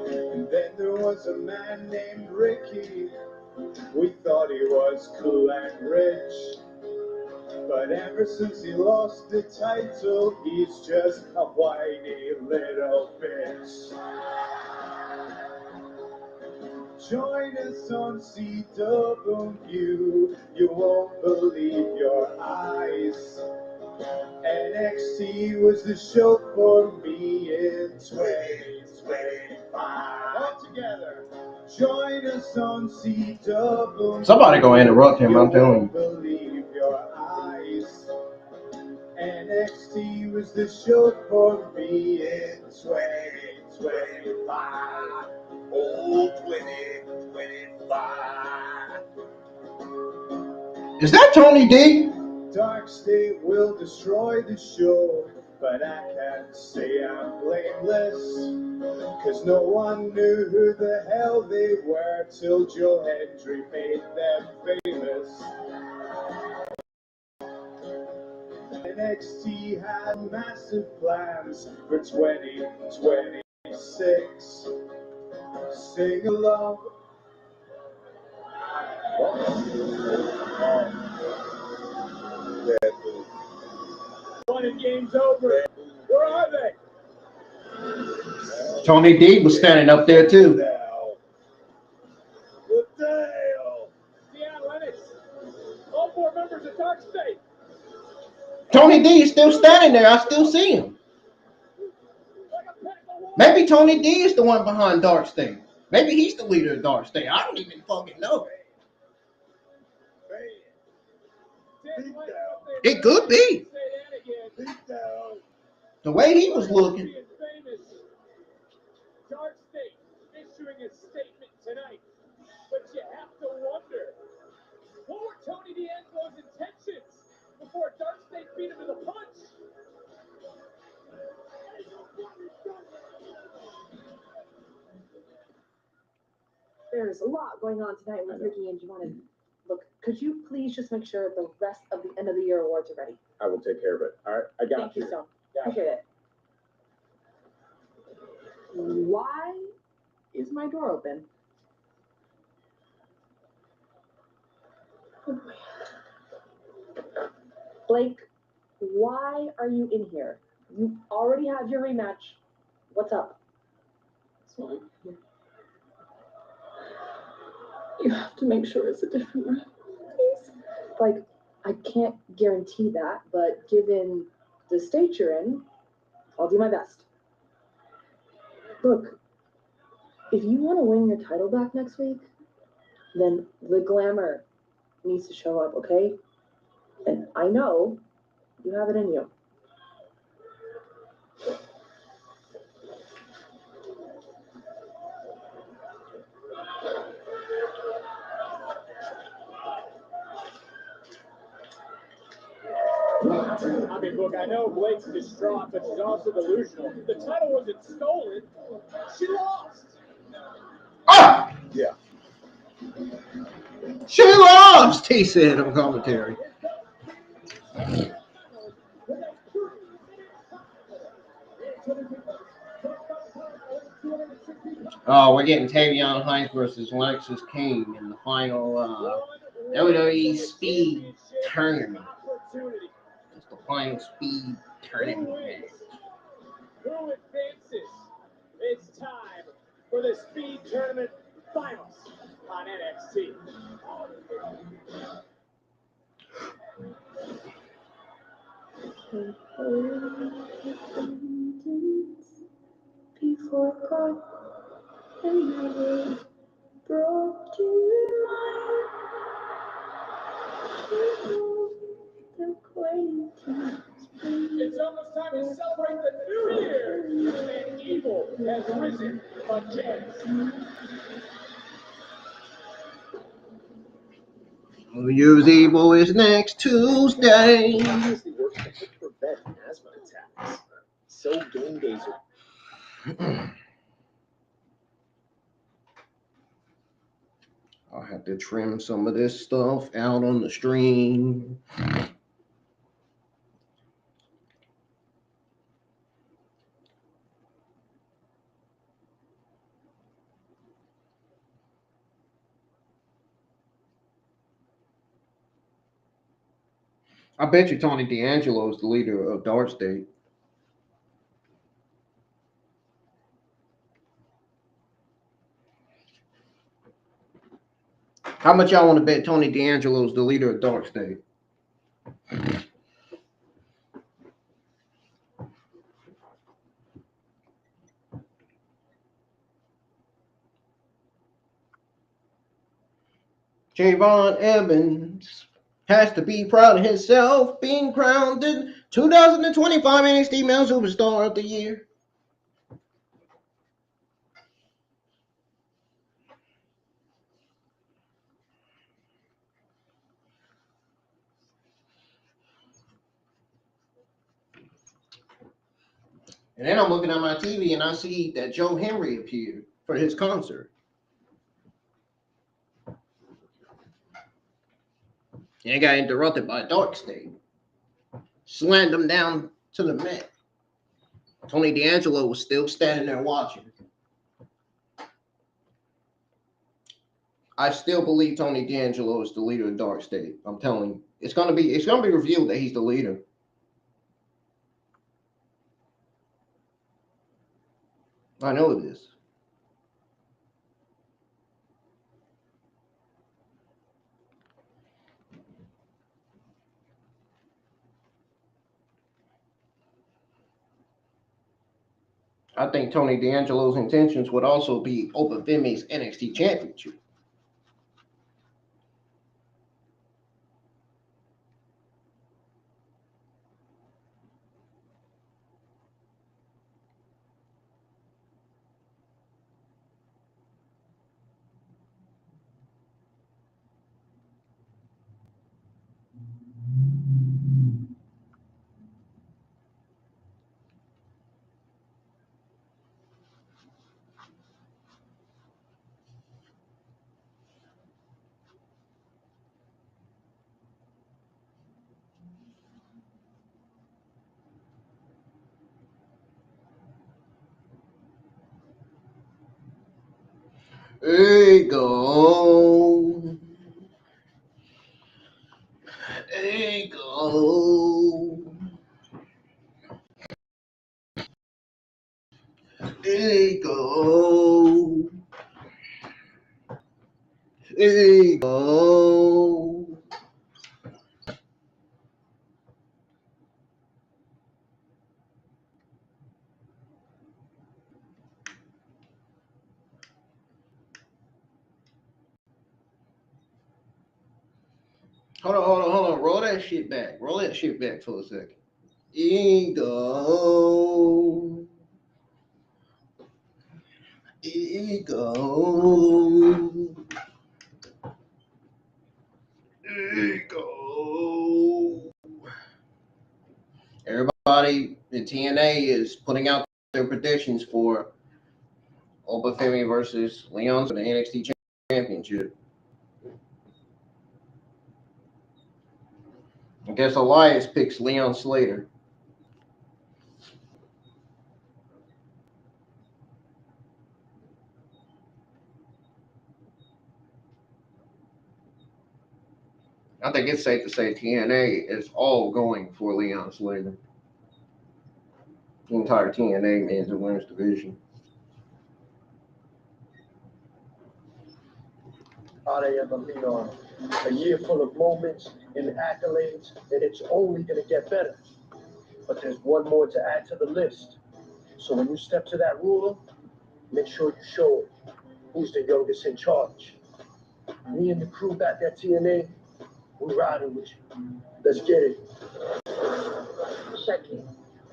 And then there was a man named Ricky. We thought he was cool and rich, but ever since he lost the title, he's just a whiny little bitch. Join us on CW, you won't believe your eyes. NXT was the show for me in 2025. All together, join us on CW. Somebody gonna interrupt him, I'm telling you. Believe your eyes. NXT was the show for me in 2025. Oh, 2025. Is that Tony D? DarkState will destroy the show, but I can't say I'm blameless, cause no one knew who the hell they were till Joe Hendry made them famous. NXT had massive plans for 2026. Sing along. Running game's over. Where are they? Tony D was standing up there too. What the hell? Seattle Lennox. All 4 members of DarkState. Tony D is still standing there. I still see him. Maybe Tony D is the one behind DarkState. Maybe he's the leader of DarkState. I don't even fucking know. It could be. The way he was looking. DarkState issuing a statement tonight, but you have to wonder, what were Tony D'Angelo's intentions before DarkState beat him to the punch? There's a lot going on tonight with Ricky and Giovanna. Look, could you please just make sure the rest of the end of the year awards are ready? I will take care of it. All right, I got Thank you, Stone. Appreciate it. Why is my door open? Blake, why are you in here? You already have your rematch. What's up? It's fine. You have to make sure it's a different room, please. Like, I can't guarantee that, but given the state you're in, I'll do my best. Look, if you want to win your title back next week, then the glamour needs to show up, okay? And I know you have it in you. I mean, look, I know Blake's distraught, but she's also delusional. The title wasn't stolen. She lost. Ah! Yeah. She lost, he said on commentary. Oh, we're getting Tavion Heights versus Lexis King in the final WWE Speed Tournament. It's the final Speed Tournament match. Who advances? It's time for the Speed Tournament Finals on NXT. Before God and never brought you the acquaintance. It's almost time to celebrate the new year, and evil has risen again. New Year's Evil is next Tuesday. Obviously works to prevent asthma attacks. So game days are I'll have to trim some of this stuff out on the stream. I bet you Tony D'Angelo is the leader of DarkState. How much y'all want to bet Tony D'Angelo is the leader of DarkState? Javon Evans has to be proud of himself being crowned the 2025 NXT Male Superstar of the Year. And then I'm looking at my TV and I see that Joe Hendry appeared for his concert. And it got interrupted by DarkState. Slammed him down to the mat. Tony D'Angelo was still standing there watching. I still believe Tony D'Angelo is the leader of DarkState. I'm telling you. It's gonna be revealed that he's the leader. I know it is. I think Tony D'Angelo's intentions would also be Open Femi's NXT Championship. There you go. There you go. There you go. There you go. Hold on. Roll that shit back. Roll that shit back for a second. Ego. Everybody in TNA is putting out their predictions for Open Femi versus Leon for the NXT Championship. I guess Elias picks Leon Slater. I think it's safe to say TNA is all going for Leon Slater. The entire TNA men's and women's division. How they ever lean on a year full of moments and accolades, and it's only going to get better. But there's one more to add to the list. So when you step to that ruler, make sure you show who's the youngest in charge. Me and the crew back at TNA, we're riding with you. Let's get it. Check it.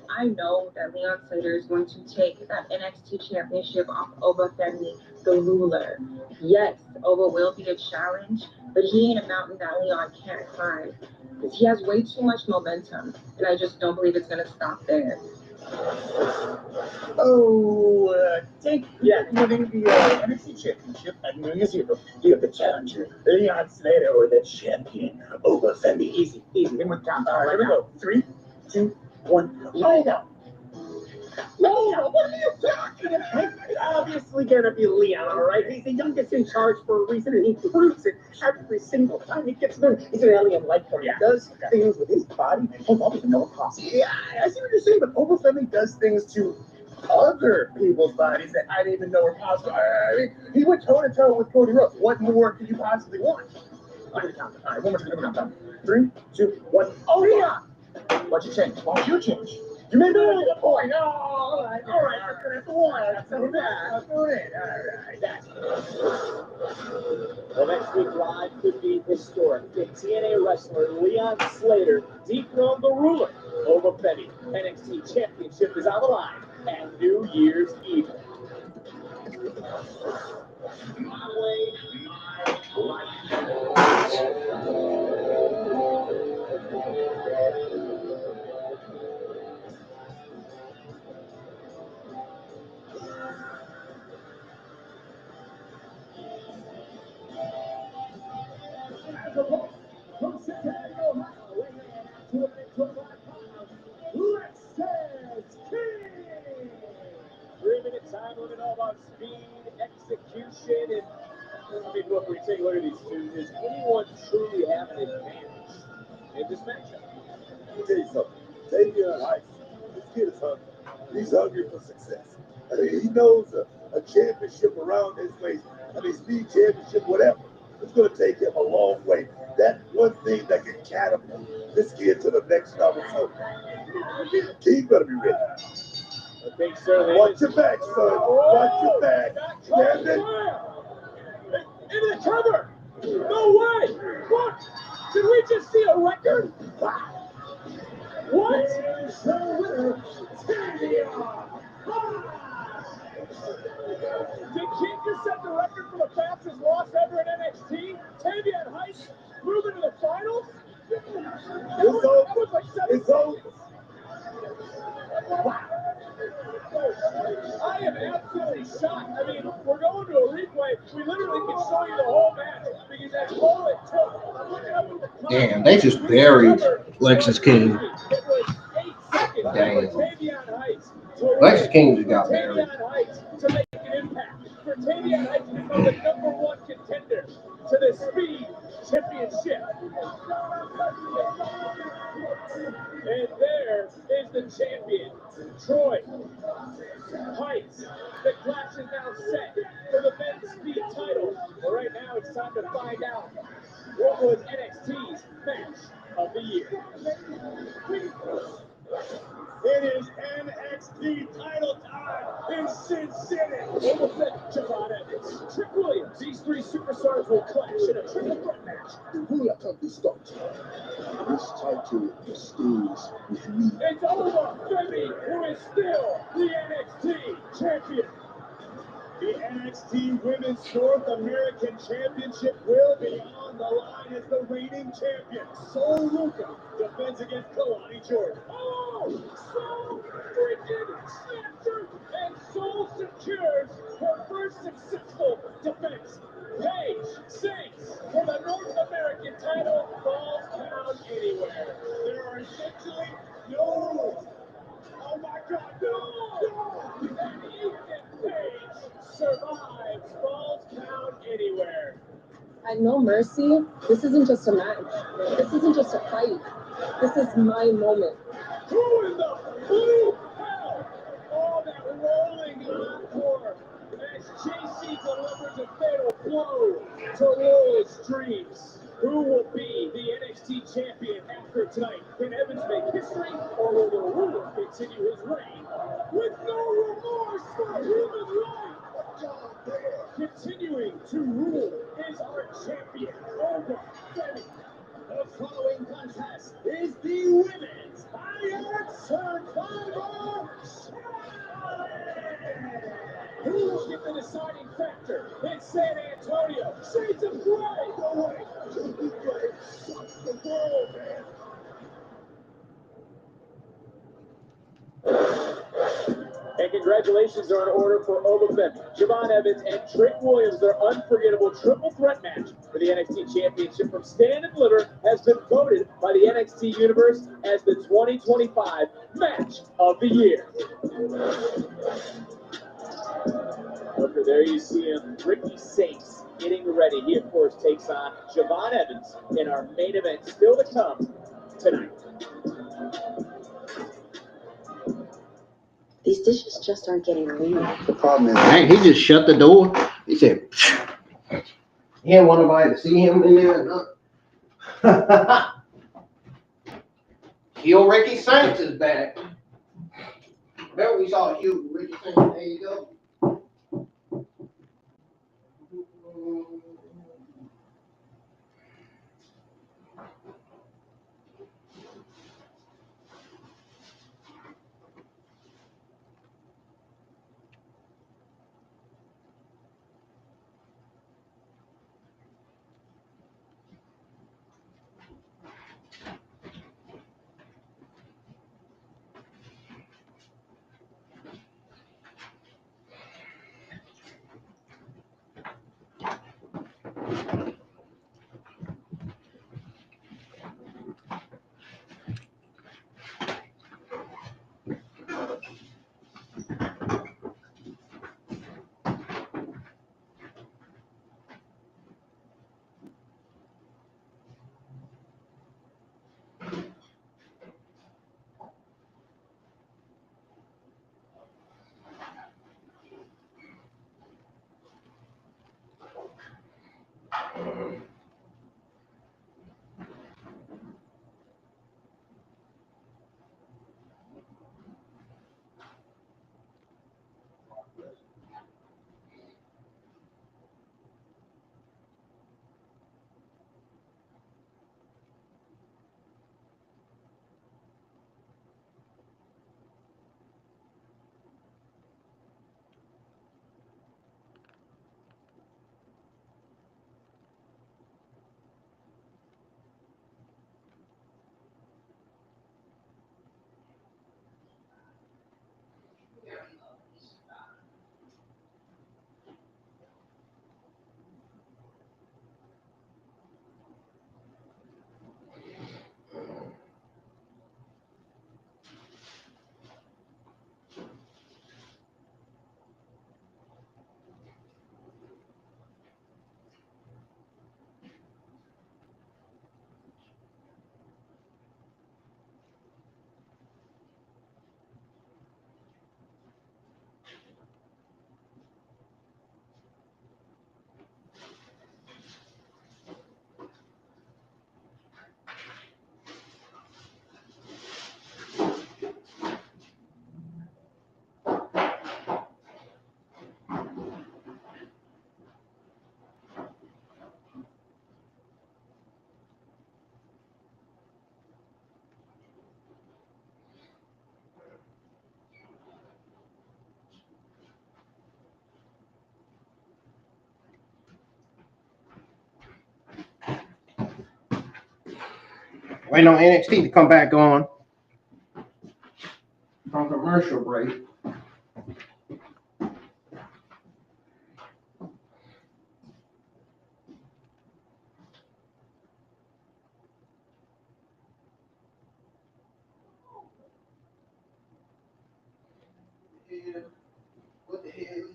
I know that Leon Slater is going to take that NXT championship off Oba Femi, the ruler. Yes, Oba will be a challenge, but he ain't a mountain that Leon can't climb. Because he has way too much momentum, and I just don't believe it's going to stop there. Take winning the NXT Championship at New Year's Eve. Give the challenger, Leon Slater, or the champion, Oba Femi. Easy. Then we're down. All right, here we go. 3, 2, 1. Leon. What are you talking about? It's obviously gonna be Leon, all right? He's the youngest in charge for a reason, and he proves it every single time he gets there. He's an alien life form. He does things with his body without even knowing possible. Yeah, I see what you're saying, but Oba Femi does things to other people's bodies that I didn't even know were possible. I mean, he went toe-to-toe with Cody Rhodes. What more could you possibly want? I'm gonna count it. All right, one more time. 3, 2, 1. Oh, Leon! What'd you change? Why don't you change? You made a point. Oh, all right. That's the one. That's the one. All right. That's The next week live could be historic. The TNA wrestler Leon Slater dethroned the ruler. Oba Femi. NXT Championship is on the line at New Year's Eve. My way, my from Chicago, Ohio, weighing in at 225 pounds, Lexis King. 3-minute time limit, all about speed, execution, and I mean, look, when you take a look at these two, does anyone truly have an advantage in this matchup? Let me tell you something. Tavion Heights, this kid is hungry. He's hungry for success. I mean, he knows a championship around his waist. I mean, speed championship, whatever. It's going to take him a long way. That's one thing that can catapult this kid to the next level. So, King better be ready. I think certainly. Watch your back, son. Watch your back. Damn it. Into the cover! No way! What? Did we just see a record? What? Here's the winner, Tavion Heights. Did King just set the record for the fastest loss ever in NXT? Tavion Heights moving to the finals? That was like 7 It's over. I am absolutely shocked. I mean, we're going to a replay. We literally can show you the whole match because that's all it took. I'm looking up at the Damn, they just buried Lexis King. It was 8 seconds Damn. for Tavion Heights. Lexis King just got buried. Tavion Heights to make an impact. For Tavion Heights to become the #1 contender to the Speed Championship. And there is the champion, Troy Heights. The clash is now set for the men's speed title. But right now it's time to find out what was NXT's match of the year. It is NXT title time in Sin City. Oba Femi, Javon Evans, Trick Williams. These three superstars will clash in a triple threat match. Who let come this start? This title stays with me. It's Oba Femi, who is still the NXT champion. The NXT Women's North American Championship will be on the line as the reigning champion. Soul Luca defends against Kalani Jordan. Oh, Soul freaking snaps and Soul secures her first successful defense. Paige sings for the North American title, Falls Count Anywhere. There are essentially no rules. Oh my God, no! And Ethan Page survives Falls Count Anywhere. At No Mercy, this isn't just a match. This isn't just a fight. This is my moment. Who in the blue hell? All that rolling encore as Jacy delivers a fatal blow to Laurel's dreams. Who will be the NXT champion after tonight? Can Evans make history, or will the ruler continue his reign with no remorse for human life? Continuing to rule is our champion over Femi. The following contest is the Women's Iron Survivor Challenge! Who will get the deciding factor in San Antonio? Shades of Grey! No way! Shades of Grey sucks the world, man! And congratulations are in order for Obafemi, Javon Evans, and Trick Williams. Their unforgettable triple threat match for the NXT Championship from Stand and Deliver has been voted by the NXT Universe as the 2025 Match of the Year. Okay, there you see him, Ricky Saints, getting ready. He, of course, takes on Javon Evans in our main event still to come tonight. These dishes just aren't getting clean. The problem is, Dang, he just shut the door. He said, he didn't want nobody to see him in there. No. Heel Ricky Saints is back. Remember we saw Hugh Ricky Saints? There you go. Waiting on NXT to come back on from commercial break. What the hell?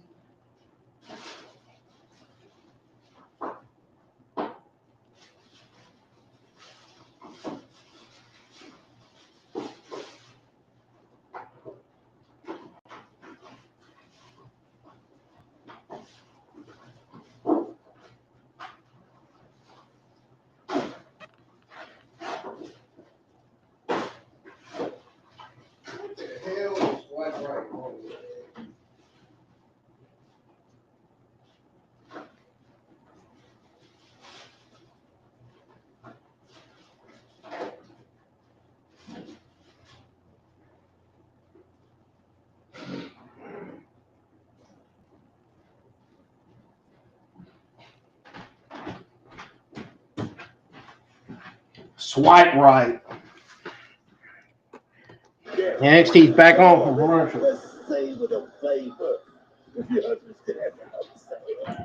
Swipe right. NXT's back on for commercial. Let's savor the flavor. If you understand what I'm saying.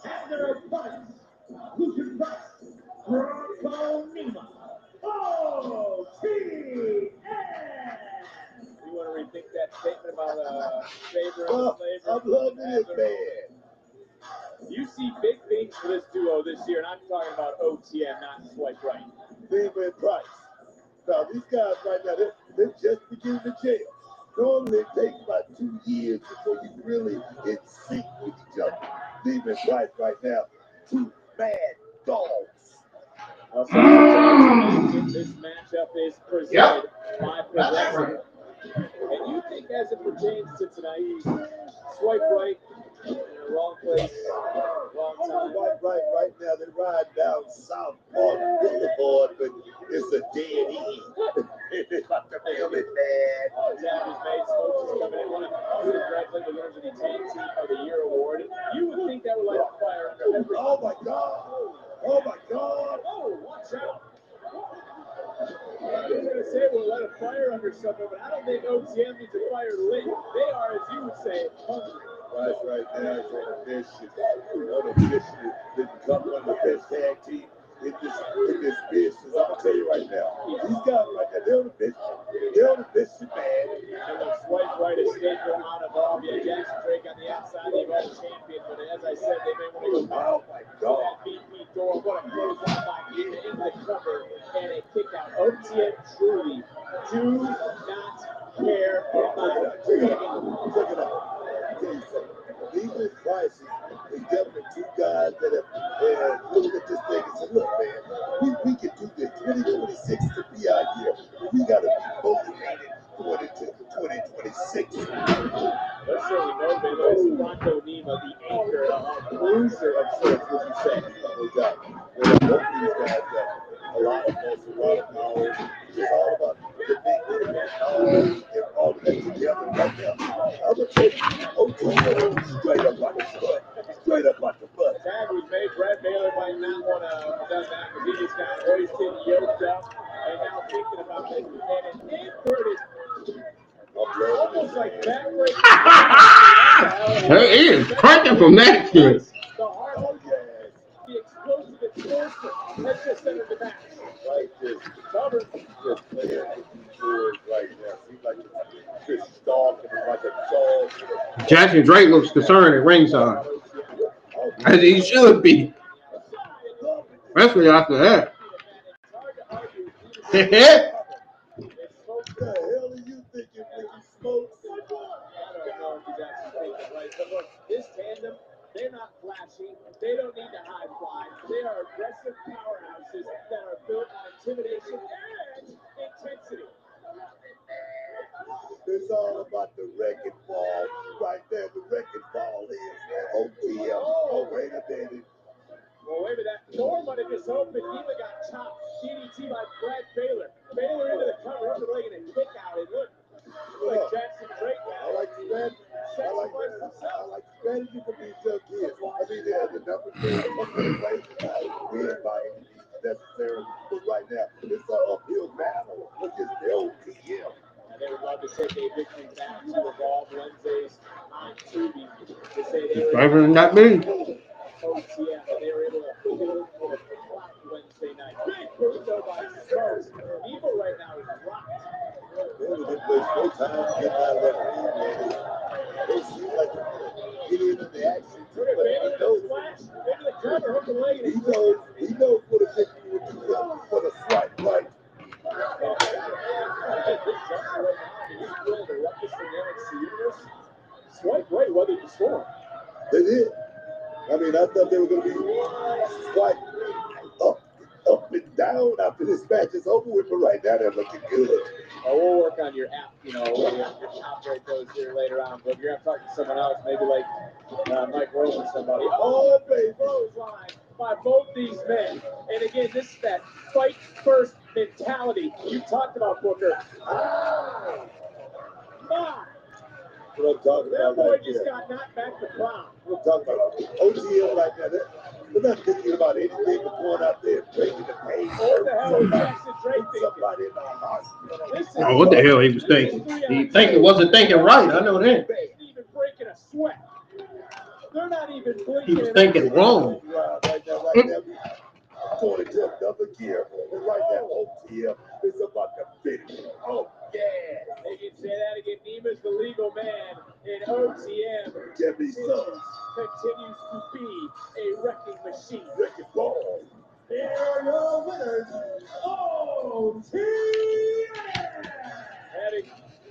After a punch, Lucian Price, Bronco Nima. Oh, T-N! You want to rethink that statement about favor and flavor? I'm loving it, man. You see big things for this duo this year, and I'm talking about OTM, not Swipe Right. Nima and Price. Now, these guys right now, they're just beginning to jail. Normally, it takes about 2 years before you really in sync with each other. Nima and Price right now, 2 mad dogs. This matchup is presented by Progressive. And you think as it pertains to tonight, Swipe Right in the wrong place, wrong time. Right now, they ride down South Park Boulevard, but it's a dead end. It's about to feel it, man. Tavion Heights folks is coming in one of congratulating the winners of the Tag Team of the Year award. You would think that would light a fire under every. Oh my God! Oh my God! Oh, watch out! I was going to say we'll light a fire under something, but I don't think OTM needs a fire lit. They are, as you would say, hungry. Right there is on a mission. On a mission to become one of the best tag teams in this business. I'll tell you right now. These guys right now, they're on the mission. They're on the mission, man. And the Swipe Right escape from out of all. Yeah, Jackson Drake on the outside, the evolved champion. But as I said, they may want to go. Oh my God. That BP door, what a close on by Jayne into the cover and a kick out. OTM truly do not care about Check it out. These prices is definitely 2 guys that have looked at this thing and said, look, man, we can do this. 2026 to be our year. We got to be motivated going into 2026. Let's say we know, man, that's Bronco Nima, the anchor, a bruiser of sorts, would you say? No doubt. Both these guys got a lot of muscle, a lot of power. It's all about the big man. All of that together right now. I'm going to tell you, straight up on the butt. Straight up on the butt. Tag was made. Brad Baylor might not want to have done that because he just got hoisted, yoked up, and now thinking about this. And it inverted. Almost like backbreaking. There is cracking from that shit. The heart, the explosive explosion has just entered the match. Right there. Covered. Just playing right now. Seems like it's just stalking like a dog. Jackson Drake looks concerned at ringside, as he should be, especially after that. What the hell are you thinking, Ricky Smokes? I don't know if he's actually thinking right. But look, this tandem, they're not flashy. They don't need to high fly. They are aggressive powerhouses that are built on intimidation and intensity. It's all about the wrecking ball right there. The wrecking ball is OTM. Oh, wait a minute. Well, wait a minute. That door might have just opened. Nima got chopped. DDT by Brad Baylor. Baylor into the cover, up the leg, and a kick out. And look, like Jackson Drake now. I like the strategy for these young kids. I mean, they're the number 3 win by any means necessary. But right now, it's an uphill battle against the OTM. And they would love to take a victory back to Evolve Wednesdays on Tubi to say they were Better than that be. OTM, and they were able to build a clout Wednesday night. Big move though by Smokes. Evil right now is rocked. They didn't waste no time getting out of that ring, man. They seem like get into the action. Look at Baylor in the splash, into the cover, hook the leg, and he knows what a victory would do for the Swipe Right. phone after this match is over with, but right now they're looking good. We'll work on your app, you know, your top rate those here later on. But if you're going to talk to someone else, maybe like Mike Rose or somebody. Oh, baby, clothesline by both these men. And again, this is that fight first mentality you talked about, Booker. Ah, my. What I'm talking That about boy right just there. got knocked back to prom. What I'm talking about. OTM right now. They're not thinking about anything but going out there and breaking the pain. What the hell was Jackson Drake thinking? Somebody in the hospital. This is, Oh, what the hell he was thinking? Wasn't thinking right. I know that. They ain't even breaking a sweat. They're not even blinking. He was thinking wrong. Right now. Going into another gear. And right now, OTM is about to finish. Oh, yeah. They can say that again. Nema's the legal man. And OTM Jimmy Sons. continues to be a wrecking machine. Wrecking ball. Here are your winners, OTM! Had a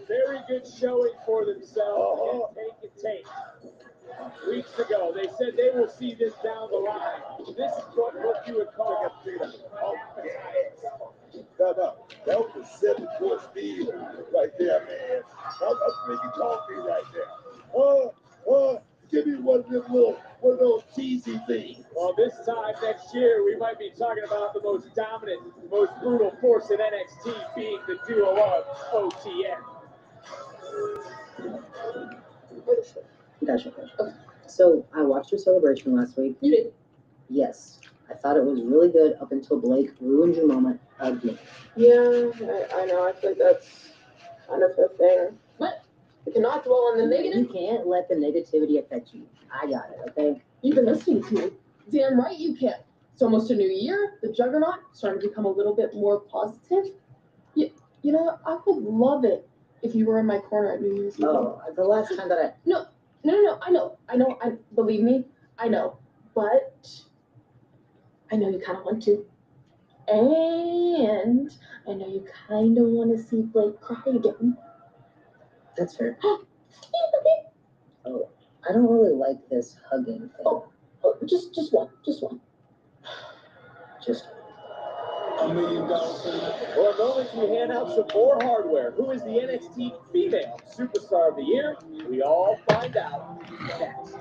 very good showing for themselves and take. Weeks ago, they said they will see this down the line. This is what you would call a Oh, yes. No. That was a 7-point speed right there, man. I'm drinking coffee right there. Give me one of those cheesy things. Well, this time next year, we might be talking about the most dominant, most brutal force in NXT being the duo of OTM. Gotcha. Okay. So I watched your celebration last week. You did. Yes. I thought it was really good up until Blake ruined your moment again. Yeah, I know. I think that's kind of the thing. But we cannot dwell on the You negative. can't let the negativity affect you. I got it, okay? You've been listening to me. Damn right you can. It's almost a new year. The Juggernaut starting to become a little bit more positive. You know what? I would love it if you were in my corner at New Year's Eve. Oh, the last time that No. I believe me. I know. But I know you kind of want to. And I know you kind of want to see Blake cry again. That's fair. Oh, I don't really like this hugging thing. Oh, just one. Just $1 million. Well, a moment we hand out some more hardware. Who is the NXT Female Superstar of the Year? We all find out next.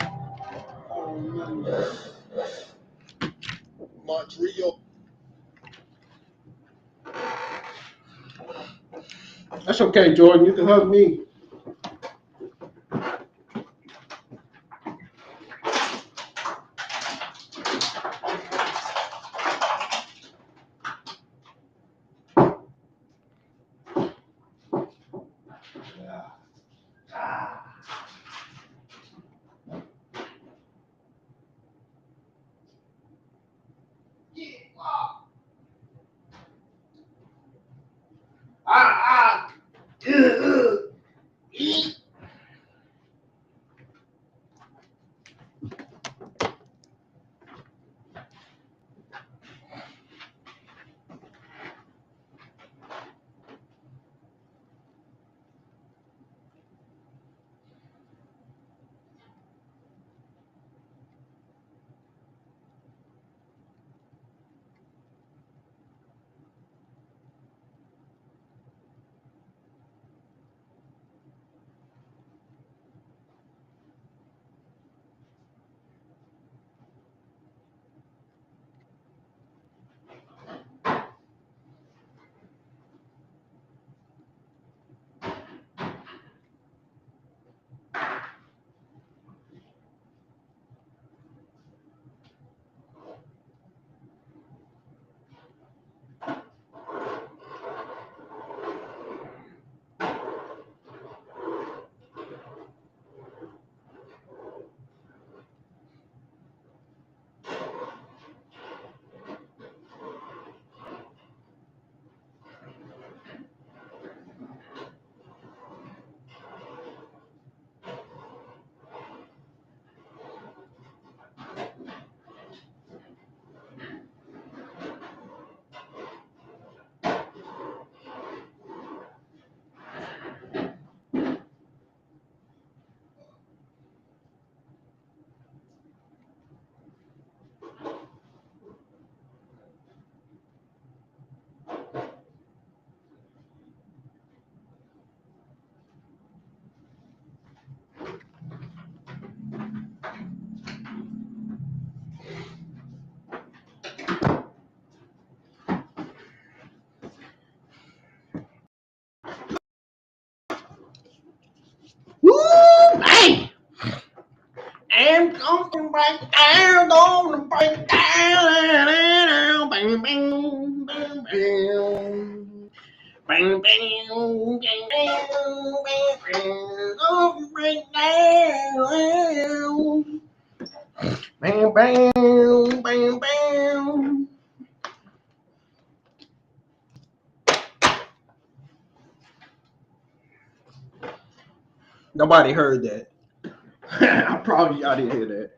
Montreal. That's okay, Jordan. You can hug me. break down, gonna break down, bang, bang, bang, bang. Bang, bang, bang, bang, bang, bang, gonna break down. Bang, bang, bang, bang. Nobody heard that. Probably y'all didn't hear that.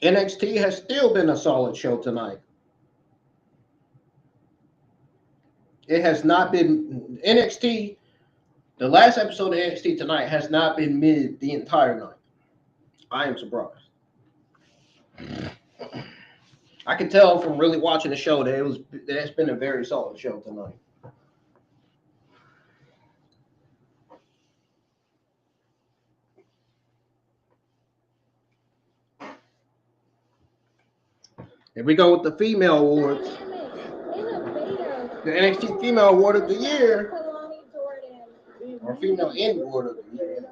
NXT has still been a solid show tonight. It has not been NXT. The last episode of NXT tonight has not been mid the entire night. I am surprised. I can tell from really watching the show that it's been a very solid show tonight. Here we go with the female awards. The NXT Female Award of the Year, or Female End Award of the Year.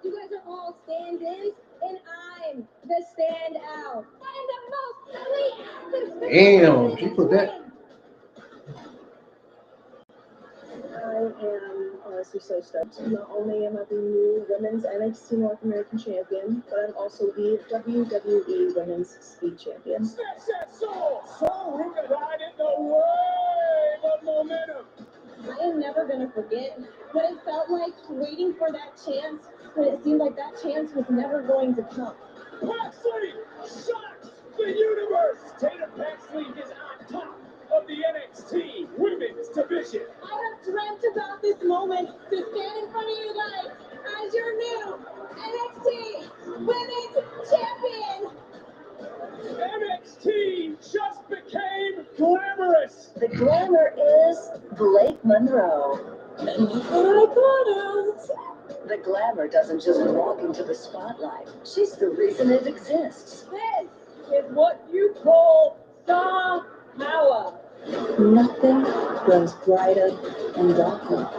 You guys are all stand-ins, and I'm the standout. I'm the most reactive. Damn, she put that. I am honestly so stoked. Not only am I the new Women's NXT North American Champion, but I'm also the WWE Women's Speed Champion. So rooted in the wave of momentum. I am never going to forget what it felt like waiting for that chance, but it seemed like that chance was never going to come. Paxley shocks the universe. Tatum Paxley is on top of the NXT Women's Division. I have dreamt about this moment to stand in front of you guys as your new NXT Women's Champion. NXT just became glamorous. The glamour is Blake Monroe. And look what I got out. The glamour doesn't just walk into the spotlight. She's the reason it exists. This is what you call star power. Nothing burns brighter and darker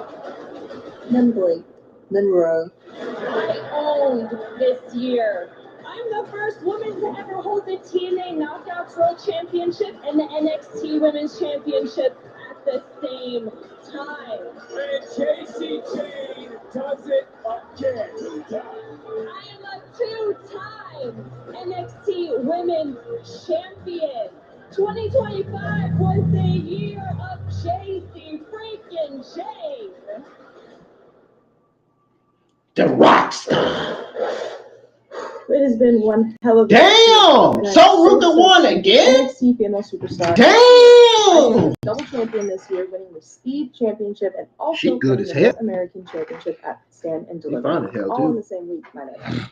than Blake Monroe. I owned this year. I'm the first woman to ever hold the TNA Knockouts World Championship and the NXT Women's Championship at the same time. And Jacy Jayne does it again. I am a two-time NXT Women's Champion. 2025 was the year of Jacy freaking Jayne. The Rockstar. It has been one hell of a Damn! So Ruka won again? NXT female superstar. Damn! Double champion this year, winning the Speed Championship and also She good as the hell. North American Championship at Stand and She Deliver. fine as hell, All too. in the same week, might I add.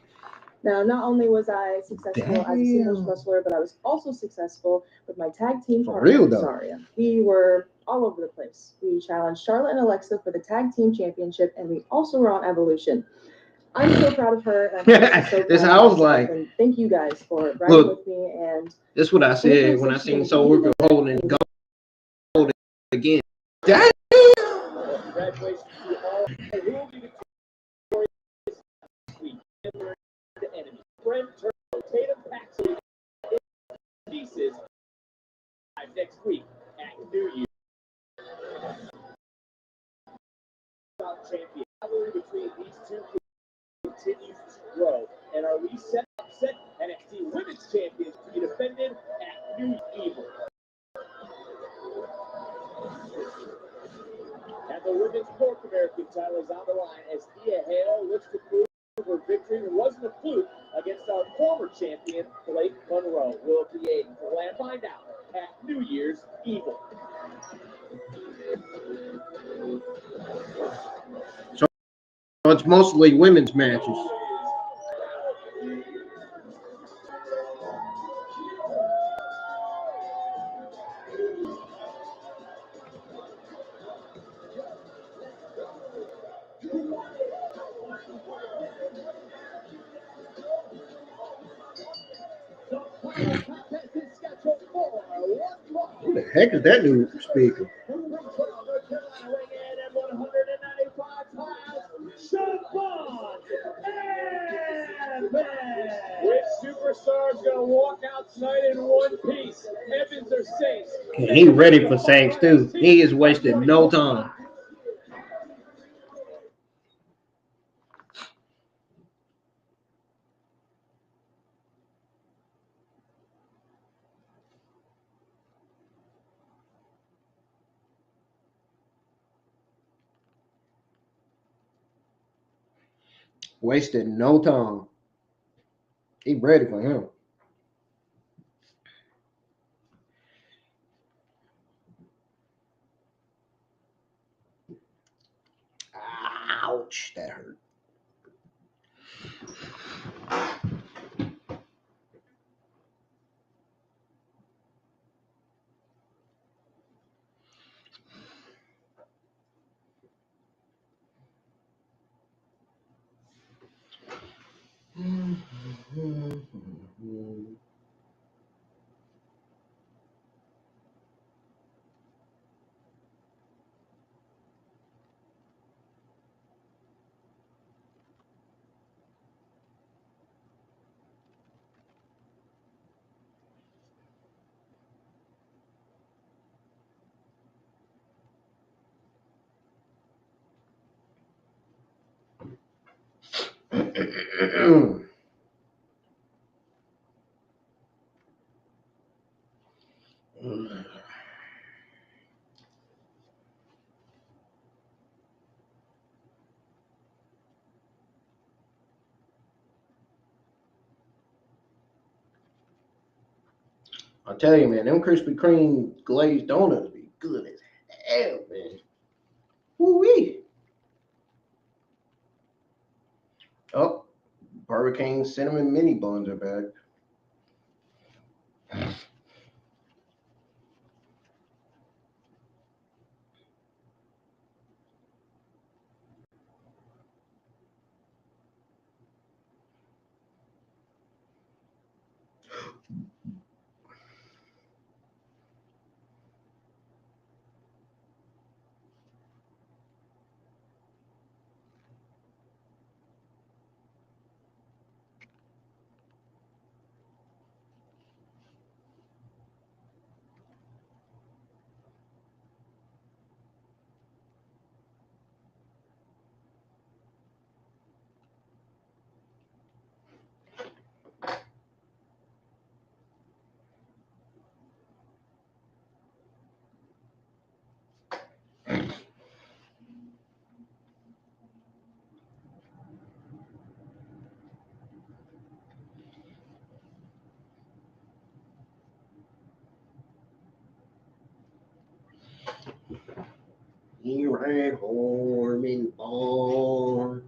Now, not only was I successful as a singles wrestler, but I was also successful with my tag team For partner, real, though. Zarya. We were all over the place. We challenged Charlotte and Alexa for the tag team championship, and we also were on Evolution. I'm so proud of her. And I'm so proud This of I was myself, like, and thank you guys for riding look, with me. And this is what I said when I seen Soul Ruka holding gold again. Damn! Congratulations to all who will be victorious this week. The enemy. Wren Sinclair, Tatum Paxley, pieces next week at New Year. Champion. Rivalry between these two continues to grow. And are we set NXT Women's Champions to be defended at New Evil? And the Women's North American title is on the line as Thea Hale looks to prove her victory wasn't a fluke against our former champion, Blake Monroe. Will it be a grand find out at New Year's Evil? it's mostly women's matches. Who the heck is that new speaker? Which superstar's gonna walk out tonight in one piece? Evans or Saints? And he ready for Saints too. He is wasting no time. Wasted no time. He ready for him. Ouch, that hurt. I tell you, man, them Krispy Kreme glazed donuts be good as hell, man. Woo-wee. Oh, Burger King cinnamon mini buns are back. Here at Horman Barn.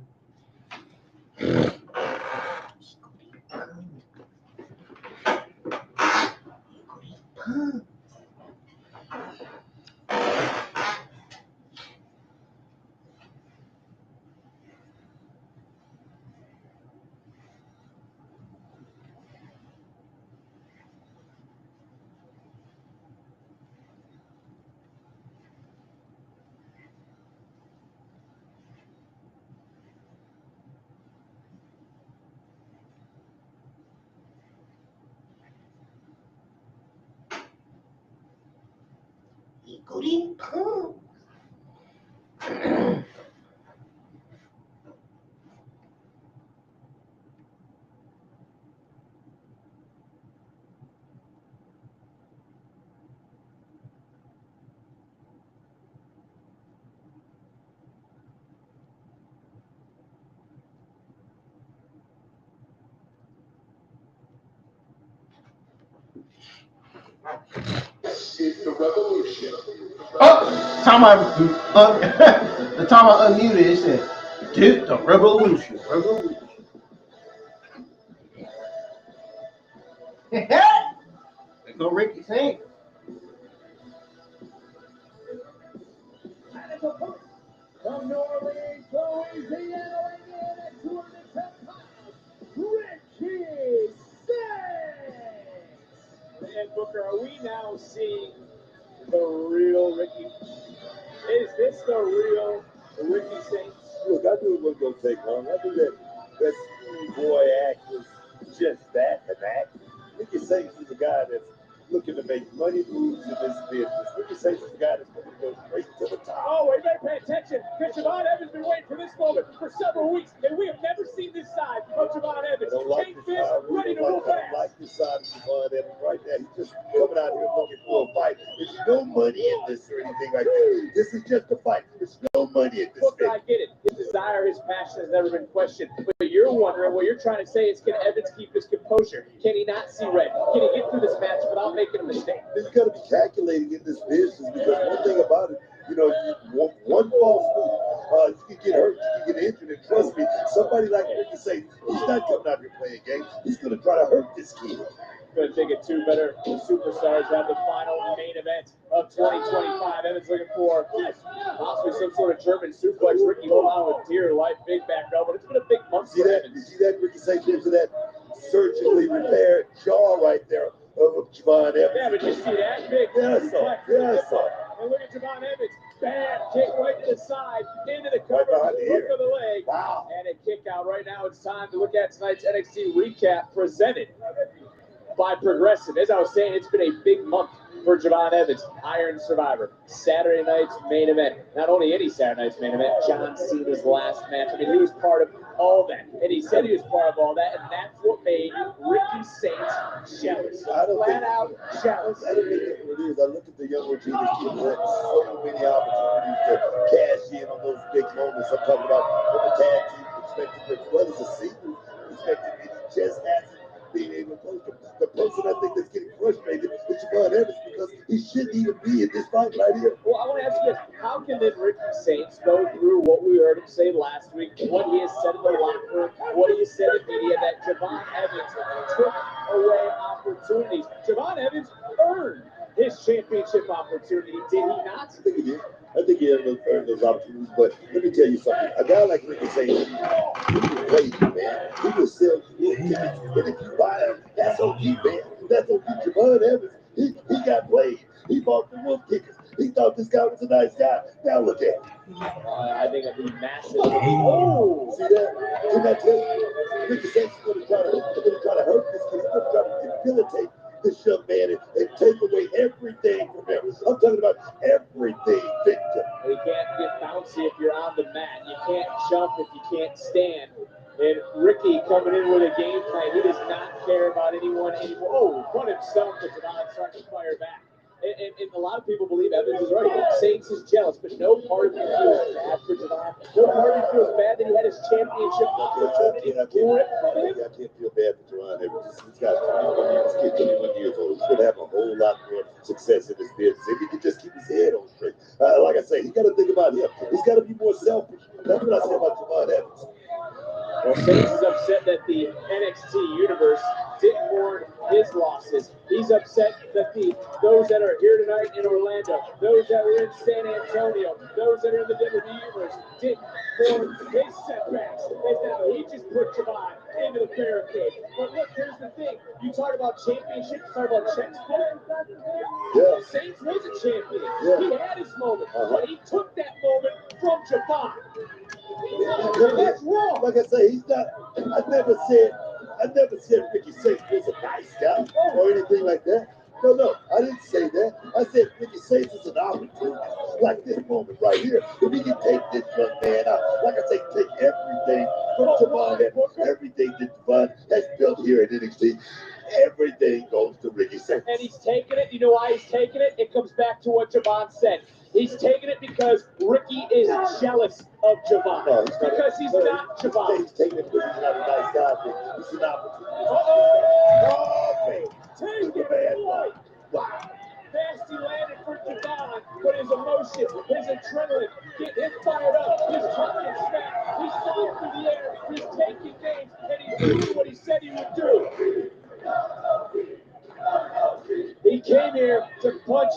It's the revolution. Oh, the time I unmuted, it said Dude, the revolution. There go Ricky Saints. From New Orleans, Louisiana, weighing in at 210 pounds, Ricky Saints. And Booker, are we now seeing the real Ricky? Is this the real Ricky Saints? Look, I knew it wasn't going to take long. I knew that schoolboy act was just that, an act. Ricky Saints is a guy that's looking to make money moves in this business. Ricky Saints is a guy that's going to go straight to the top. Oh, we better pay attention, because Javon Evans has been waiting for this moment for several weeks, and we have never seen this side of Javon Evans. Chain fist, ready to move fast. I like this side of Javon Evans right now. He's just coming out here looking for a fight. There's no money in this or anything like that. This is just a fight. There's no money in this. Look, I get it. His desire, his passion has never been questioned. But you're wondering, what you're trying to say is, can Evans keep his composure? Can he not see red? Can he get through this match without making a mistake? He's got to be calculating in this business, because one thing about it, you know, one false move, you can get hurt, you can get injured, and trust me, somebody like Ricky Saints, he's not coming out here playing games. He's going to try to hurt this kid. Going to take it two better superstars have the final main event of 2025. Evans looking for possibly some sort of German suplex. Ricky hold on with dear life, big back elbow. It's been a big month for Evans. You see that Ricky Saints into that surgically repaired jaw right there of Javon Evans? Yeah, but you see that big suplex. And look at Javon Evans. Bam, kick right to the side, into the cover, hook of the leg. Wow. And a kick out. Right now it's time to look at tonight's NXT recap presented by Progressive. As I was saying, it's been a big month for Javon Evans, Iron Survivor. Saturday night's main event. Not only any Saturday night's main event, John Cena's last match. I mean, he was part of all that. And he said he was part of all that, and that's what made Ricky Saints jealous. Flat out jealous. I don't think that's what it is. I look at the young Regina, he had so many opportunities to cash in on those big moments. I'm talking about from a tag team perspective, as well as a single perspective. He just hasn't been able to post him. The person I think that's getting frustrated is Javon Evans, because he shouldn't even be in this fight right here. Well, I want to ask you this. How can then Ricky Saints go through what we heard him say last week, what he has said in the locker room, what he has said in media, that Javon Evans took away opportunities? Javon Evans earned his championship opportunity, did he not? I think he did. I think he earned those opportunities, but let me tell you something. A guy like Ricky Saints, he was waiting, man. He was selling tickets, and if you buy them, that's on you, man. That's on you. Javon Evans, he got played. He bought the wolf tickets. He thought this guy was a nice guy. Now look at him. I think it'd be massive. Oh, see that? Didn't I tell you? Ricky Saints is going to try to hurt this kid. He's going to try to debilitate this young man and take away everything from him. I'm talking about everything, Victor. You can't get bouncy if you're on the mat. You can't jump if you can't stand. And Ricky coming in with a game plan. He does not care about anyone anymore. Oh, put himself to Javon, starting to fire back. And a lot of people believe Evans is right. Saints is jealous, but no part of me feels bad for Javon. No part of me feels bad that he had his championship opportunity ripped from him. I can't feel bad for Javon Evans. He's got 21 years old. He's going to have a whole lot more success in this business if he can just keep his head on straight. Like I say, he's got to think about him. He's got to be more selfish. That's what I say about Javon Evans. Well, Saints is upset that the NXT universe didn't mourn his losses. He's upset that those that are here tonight in Orlando, those that were in San Antonio, those that are in the WWE universe didn't mourn his setbacks. He just put Javon into the barricade. But look, here's the thing. You talk about championships, you talk about checks. Yeah. Saints was a champion. Yeah. He had his moment, but he took that moment from Javon. And that's wrong. Like I say, he's not. I never said Ricky Saints was a nice guy or anything like that. No, I didn't say that. I said Ricky Saints is an opportunity, like this moment right here. If he can take this young man out, like I say, take everything from Javon Evans, everything that Javon has built here at NXT, everything goes to Ricky Saints. And he's taking it. You know why he's taking it? It comes back to what Javon said. He's taking it because Ricky is jealous of Javon. No, because he's not Javon. He's taking it because he's not a nice guy. He's an opportunity. Oh, take it, boy. Wow. Nasty landed for Javon, but his emotion, his adrenaline, get him fired up. His heart gets snapped. He's came here to punch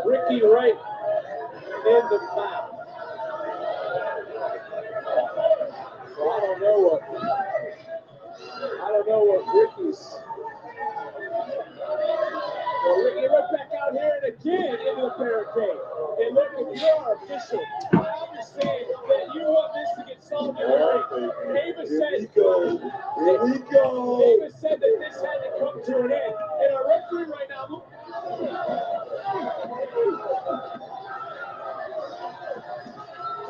Ricky right in the mouth. So I don't know what Ricky's. Well, Ricky, look back out here and again into the barricade. And look, if you're our official, I understand that you want this to get solved in the ring. Davis said that this had to come to an end. And our referee right now, look.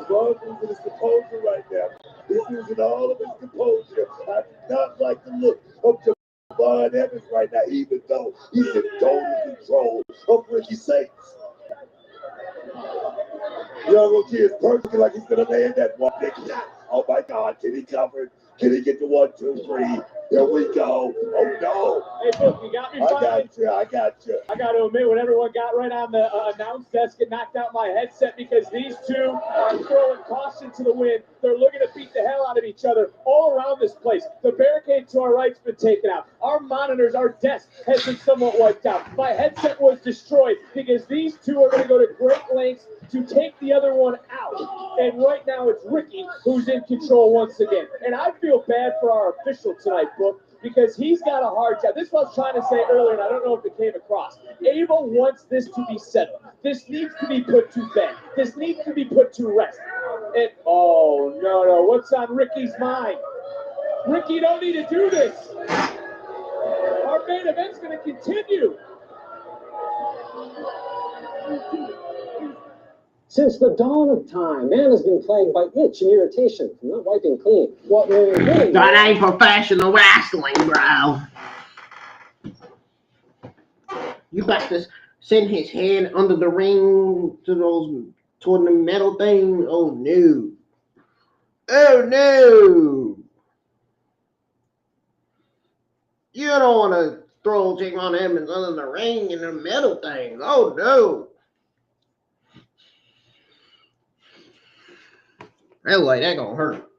Bud losing his composure right now. He's losing all of his composure. I do not like the look of Bud Evans right now, even though he's in total control of Ricky Saints. Young Kid is perfect, like he's gonna land that one big shot. Oh my God, can he cover it? Can he get the 1, 2, 3? Here we go. Oh no. Hey, Book, you got me I finally. got you. I got to admit, when everyone got right on the announce desk, it knocked out my headset because these two are throwing caution to the wind. They're looking to beat the hell out of each other all around this place. The barricade to our right's been taken out. Our monitors, our desk has been somewhat wiped out. My headset was destroyed because these two are going to go to great lengths to take the other one out. And right now it's Ricky who's in control once again. And I feel bad for our official tonight, Book, because he's got a hard job. This is what I was trying to say earlier, and I don't know if it came across. Abel wants this to be settled. This needs to be put to bed. This needs to be put to rest. And, oh, no, what's on Ricky's mind? Ricky, you don't need to do this. Our main event's going to continue. Since the dawn of time, man has been plagued by itch and irritation from not wiping clean. What we're really That ain't professional wrestling, bro. You got to send his head under the ring toward the metal thing. Oh no. Oh no. You don't want to throw Tavion Evans under the ring in the metal thing. Oh no. Anyway, that gonna hurt.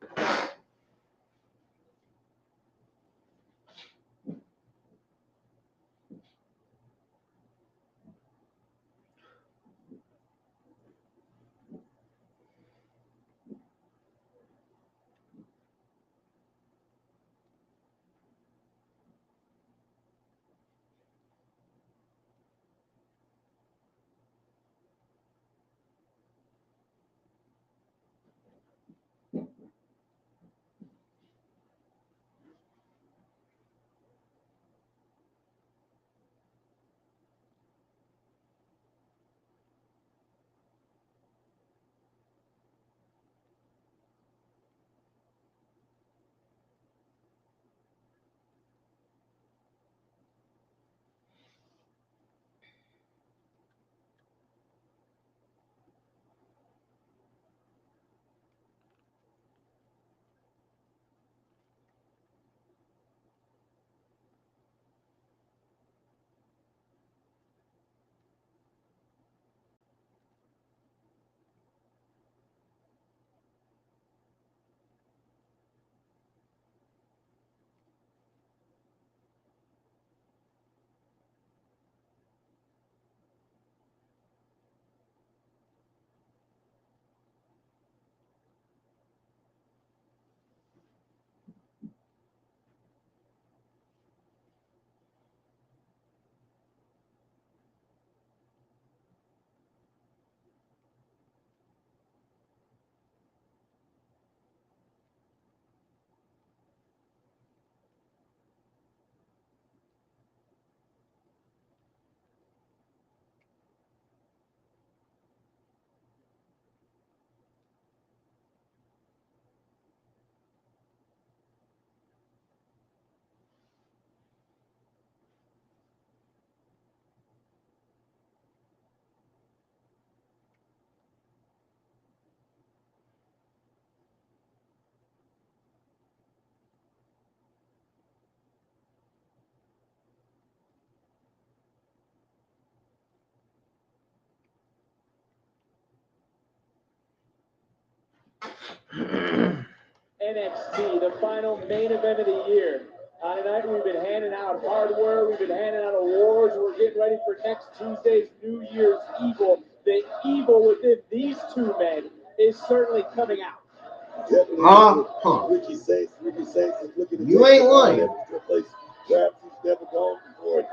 NXT, the final main event of the year. Tonight we've been handing out hardware, we've been handing out awards, we're getting ready for next Tuesday's New Year's Evil. The evil within these two men is certainly coming out. Ricky Saints is looking to You ain't lying. Perhaps he's never gone before.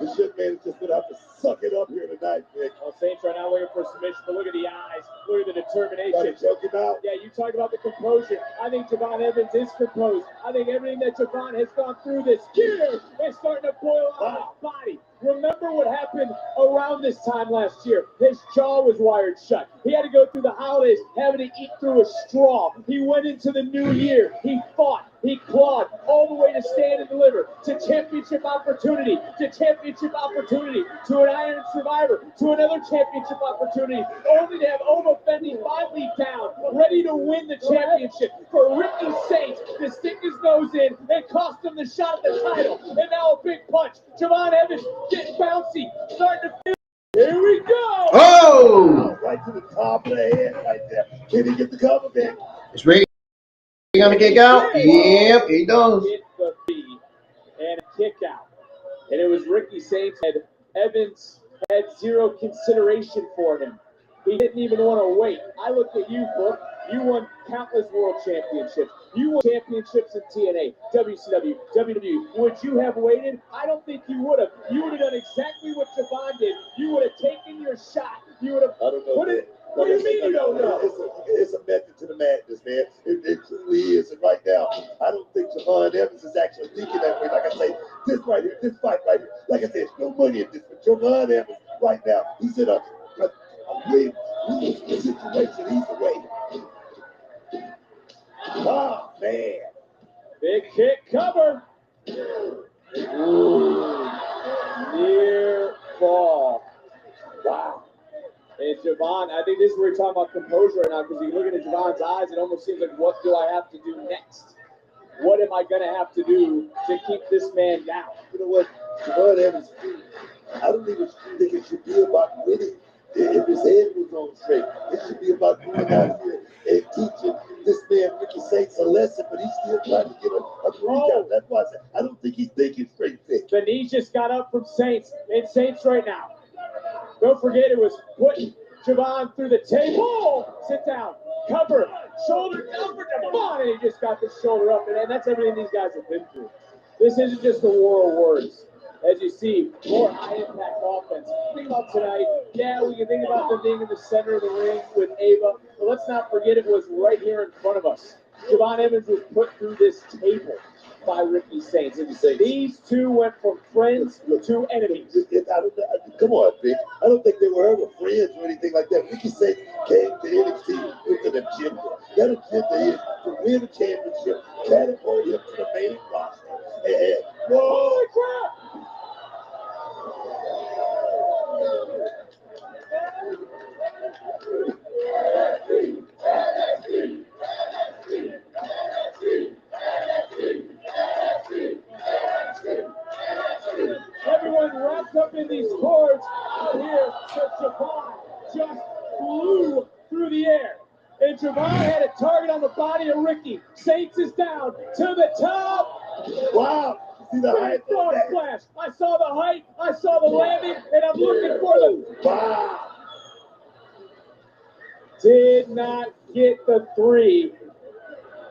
This young man is just gonna have to suck it up here tonight, Vic. Well, Saints right now waiting for submission, but look at the eyes, look at the determination. Gotta choke him out. Yeah, you talk about the composure. I think Javon Evans is composed. I think everything that Javon has gone through this year is starting to boil out his body. Remember what happened around this time last year. His jaw was wired shut. He had to go through the holidays having to eat through a straw. He went into the new year. He fought. He clawed all the way to stand and deliver, to championship opportunity, to an Iron Survivor, to another championship opportunity, only to have Ova Fendi finally down, ready to win the championship. For Ricky Saints to stick his nose in and cost him the shot at the title. And now a big punch. Javon Evans getting bouncy, starting to feel. Here we go! Oh! Right to the top of the head, right there. Can he get the cover, Vic? Is Ricky gonna kick out? Yep, he does. Hit the feed and a kick out. And it was Ricky Saints. Evans had zero consideration for him. He didn't even want to wait. I looked at you, Book. You won countless world championships. You won championships in TNA, WCW, WWE. Would you have waited? I don't think you would have. You would have done exactly what Javon did. You would have taken your shot. You would have. I don't know. What do you mean you don't know? It's a method to the madness, man. It truly is. And right now, I don't think Javon Evans is actually thinking that way. Like I say, this right here, this fight right here. Like I said, no money in this. But Javon Evans, right now, he's in a win-lose situation. He's away. Oh, man. Big kick cover. Ooh. Near fall. Wow. And Javon, I think this is where you're talking about composure right now, because you look at Javon's eyes, it almost seems like, what do I have to do next? What am I going to have to do to keep this man down? You know what? Javon Evans, I don't even think it should be about winning. If his head was on straight, it should be about going out here and teaching this man Ricky Saints a lesson, but he's still trying to get a breakout. That's why I said I don't think he's thinking straight. The knee just got up from Saints. It's Saints right now. Don't forget it was putting Javon through the table. Sit down. Cover. Shoulder down for Javon. And he just got the shoulder up. And that's everything these guys have been through. This isn't just a war of words. As you see, more high-impact offense. Think about tonight. Yeah, we can think about them being in the center of the ring with Ava, but let's not forget it was right here in front of us. Javon Evans was put through this table by Ricky Saints. These two went from friends to enemies. Come on, Vic. I don't think they were ever friends or anything like that. Ricky Saints came to NXT with an agenda. That agenda is to win a championship, catapult him to the main roster. And holy crap! Everyone wrapped up in these cords out here, so Javon just flew through the air. And Javon had a target on the body of Ricky. Saints is down to the top. Wow. See the height? Frog splash. I saw the height. I saw the landing, and I'm looking for the. Wow. Did not get the 3.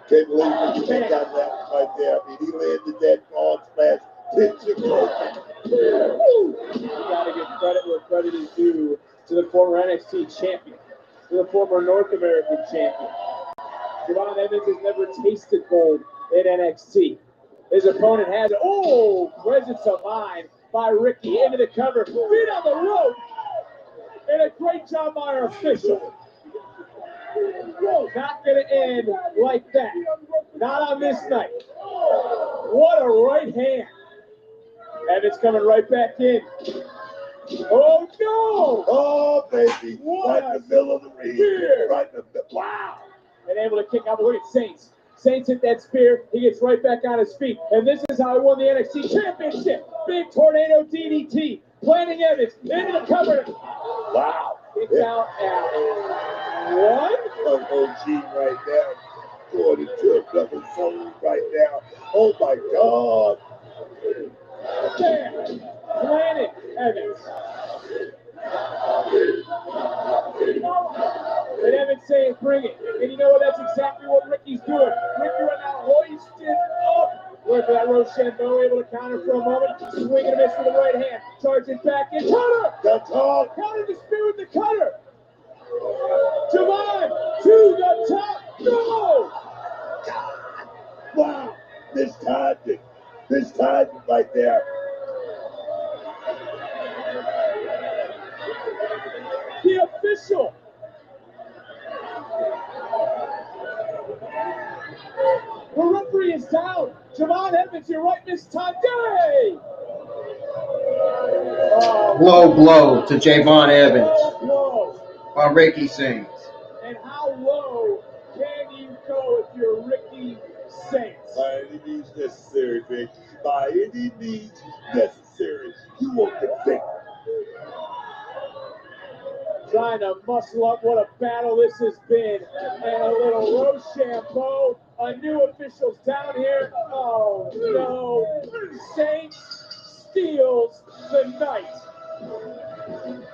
Can't believe he got that right there. I mean, he landed that frog splash. Picture broken. You got to give credit where credit is due to the former NXT champion, to the former North American champion. Javon Evans has never tasted gold in NXT. His opponent has it. Oh, presence of mind by Ricky into the cover. Feet on the rope. And a great job by our official. Not going to end like that. Not on this night. What a right hand. Evans coming right back in. Oh, no. Oh, baby. What right in the middle of the ring. Spear. Right in the wow. And able to kick out. But look at Saints. Saints hit that spear. He gets right back on his feet. And this is how he won the NXT Championship. Big tornado DDT. Planting Evans into the cover. Wow. Kicks out at 1. OG right now. Going into a double zone right now. Oh, my God. God. Damn! Planet Evans. And Evans saying, bring it. And you know what? That's exactly what Ricky's doing. Ricky right now hoisted up. Wait for that Rochambeau, able to counter for a moment. Swing and a miss with the right hand. Charging back in. Cutter! The top. Counter the spear with the cutter. Javon to the top. No! Wow. This time right there. The official. The referee is down. Javon Evans, you're right this time. Day! Low blow to Javon Evans Low. by Ricky Saints. And how low can you go if you're Ricky Saints? By any means necessary, Vic. By any means necessary. You want the Vic. Trying to muscle up. What a battle this has been. And a little Rochambeau. A new official's down here. Oh no. Saints steals the night.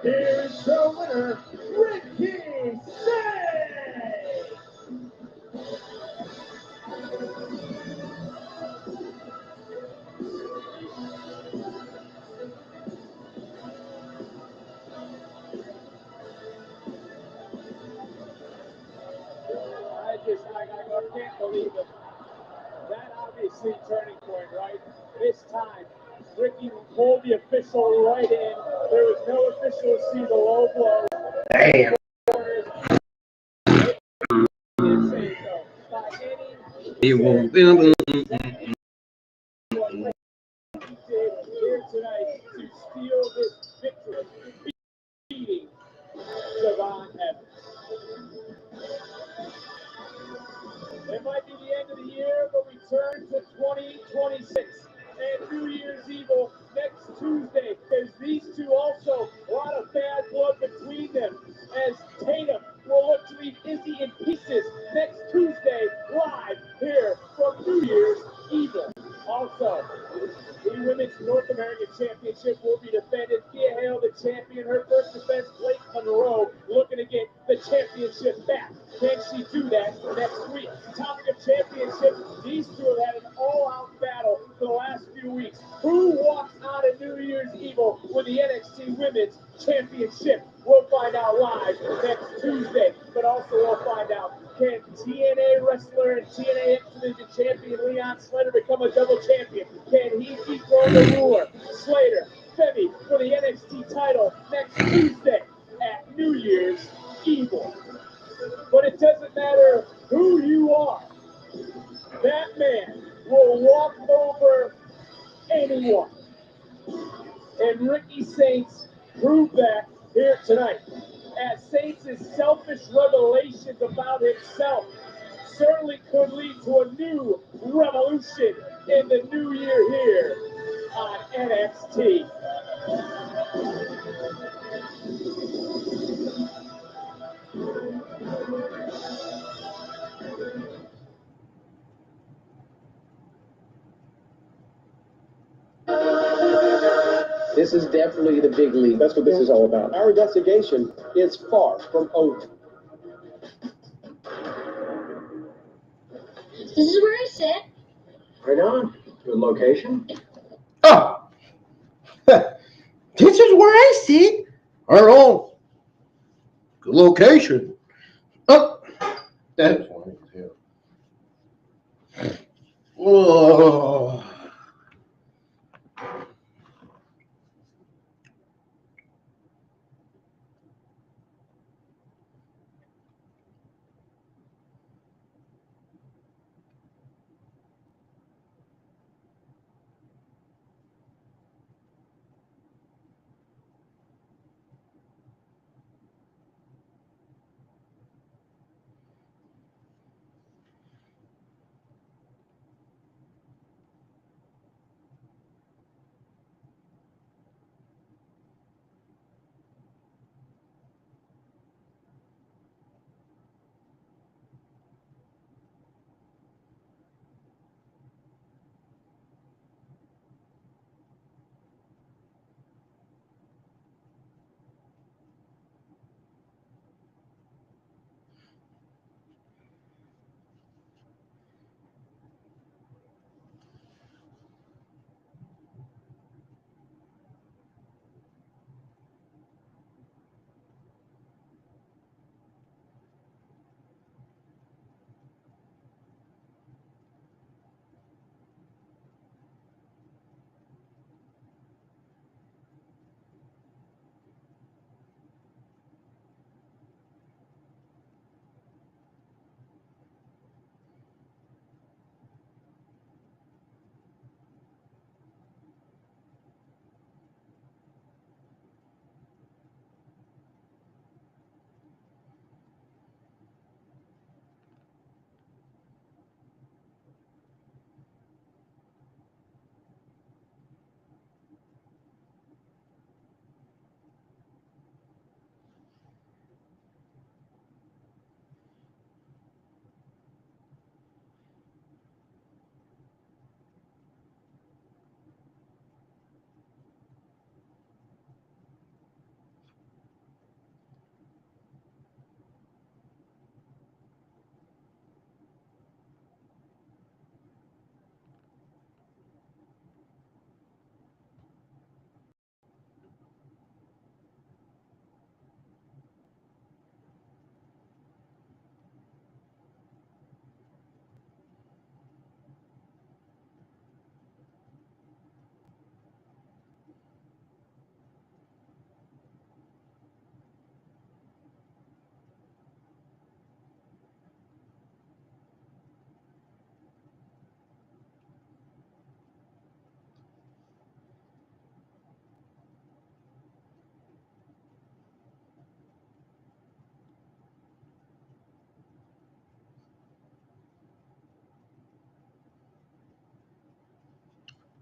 Here's the winner, Ricky Saints. I can't believe it. That obviously turning point, right? This time, Ricky pulled the official right in. There was no official to see the low blow. Damn. He will. Here tonight to steal this victory, beating Javon Evans. It might be the end of the year, but we turn to 2026 and New Year's Evil next Tuesday. There's these two also, a lot of bad blood between them, as Tatum will look to leave Izzi in pieces next Tuesday live here from New Year's Evil. Also, the Women's North American Championship will be defended. Thea Hale, the champion, her first defense. Blake Monroe looking to get the championship back. Can she do that next week? Topic of championship, these two have had an all-out battle for the last few weeks. Who walks out of New Year's Evil with the NXT Women's Championship? We'll find out live next Tuesday. But also we'll find out, can TNA wrestler and TNA X Division champion Leon Slater become a double champion? Can he dethrone the ruler, Slater, Femi, for the NXT title next Tuesday at New Year's Evil? But it doesn't matter who you are. That man will walk over anyone. And Ricky Saints proved that here tonight. As Saints' selfish revelations about himself certainly could lead to a new revolution in the new year here on NXT. This is definitely the big league. That's what this is all about. Our investigation is far from over. This is where I sit. Right on. Good location. Oh. This is where I sit. Our own location. Oh. That's funny as hell. Oh.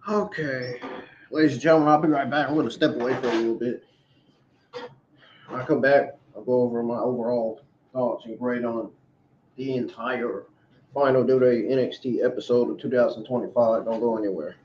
Okay, ladies and gentlemen, I'll be right back. I'm going to step away for a little bit. When I come back, I'll go over my overall thoughts and grade on the entire Final Day NXT episode of 2025. Don't go anywhere.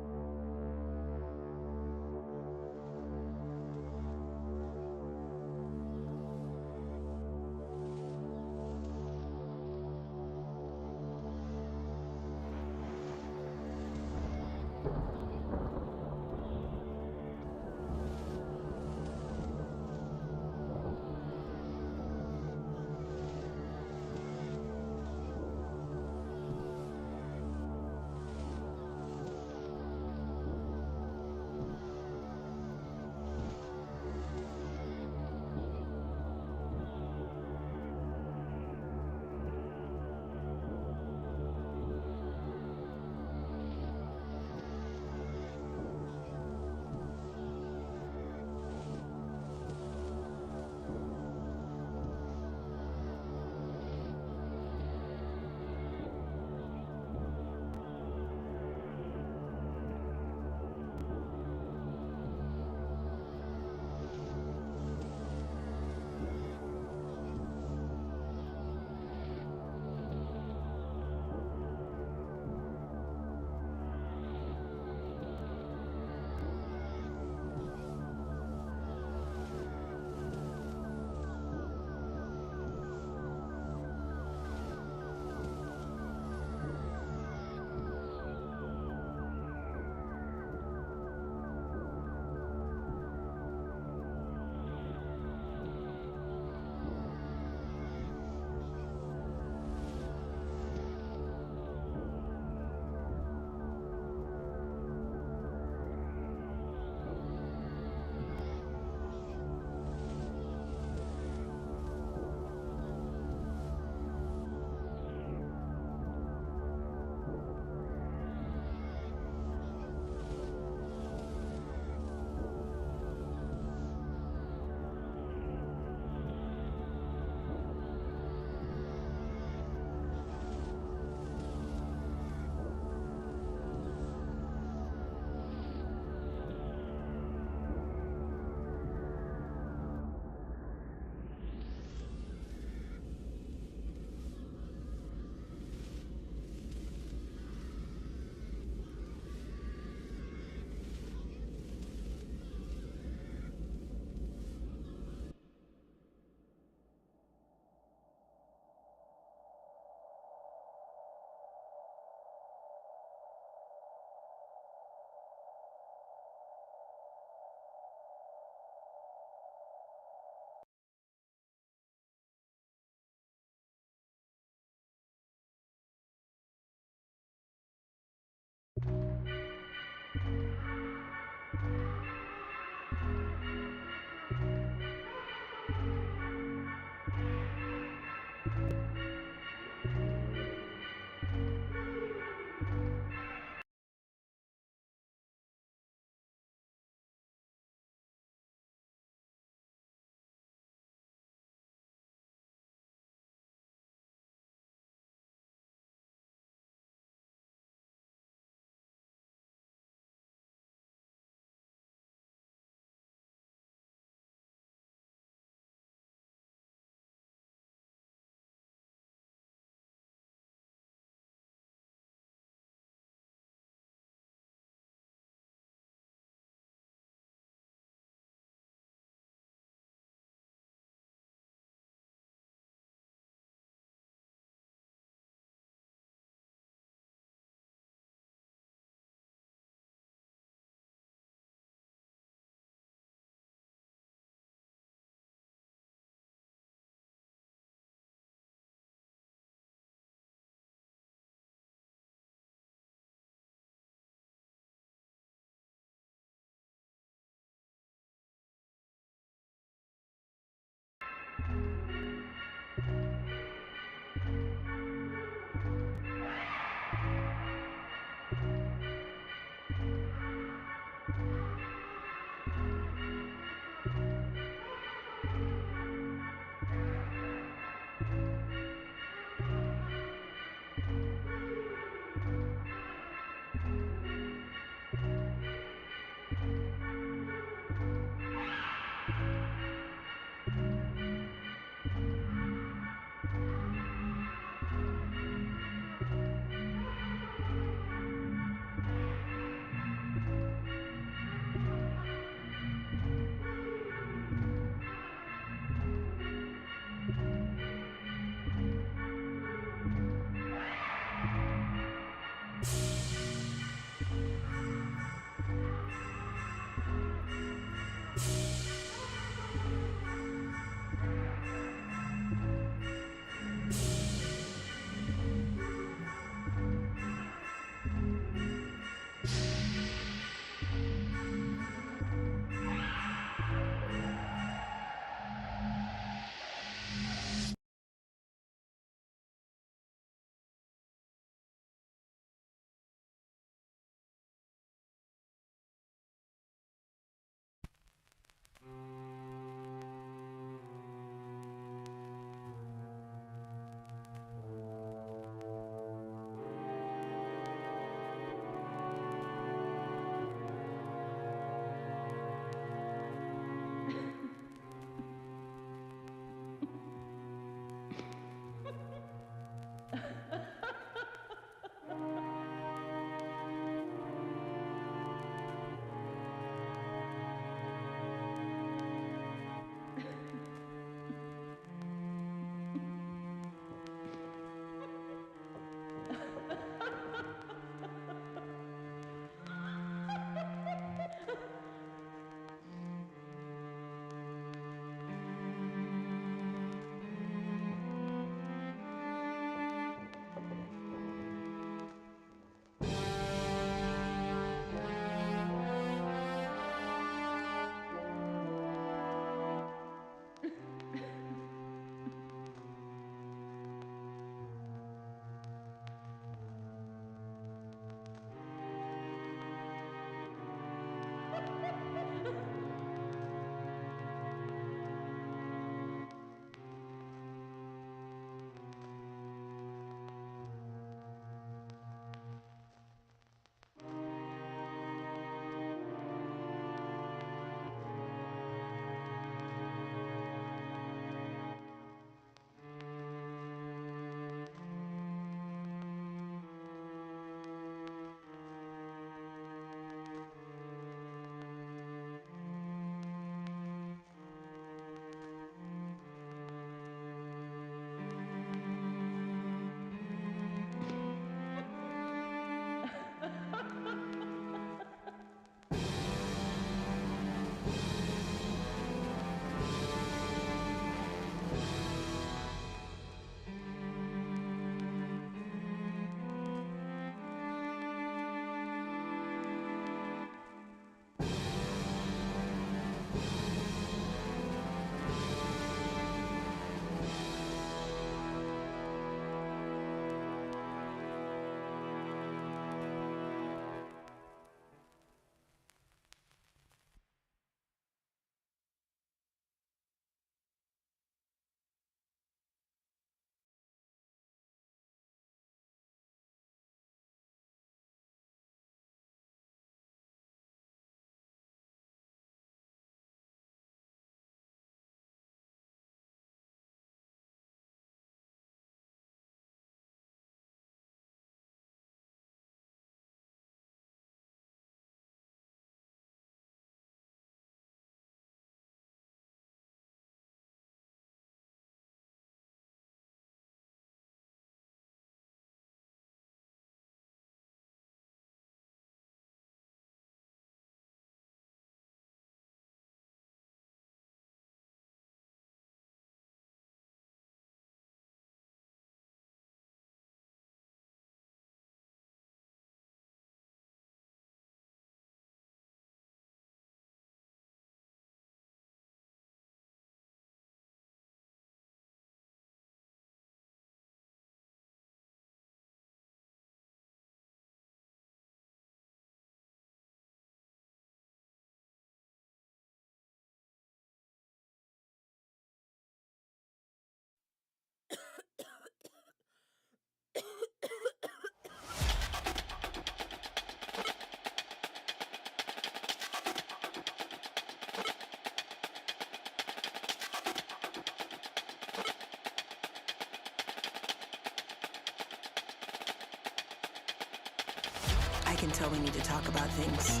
can tell we need to talk about things,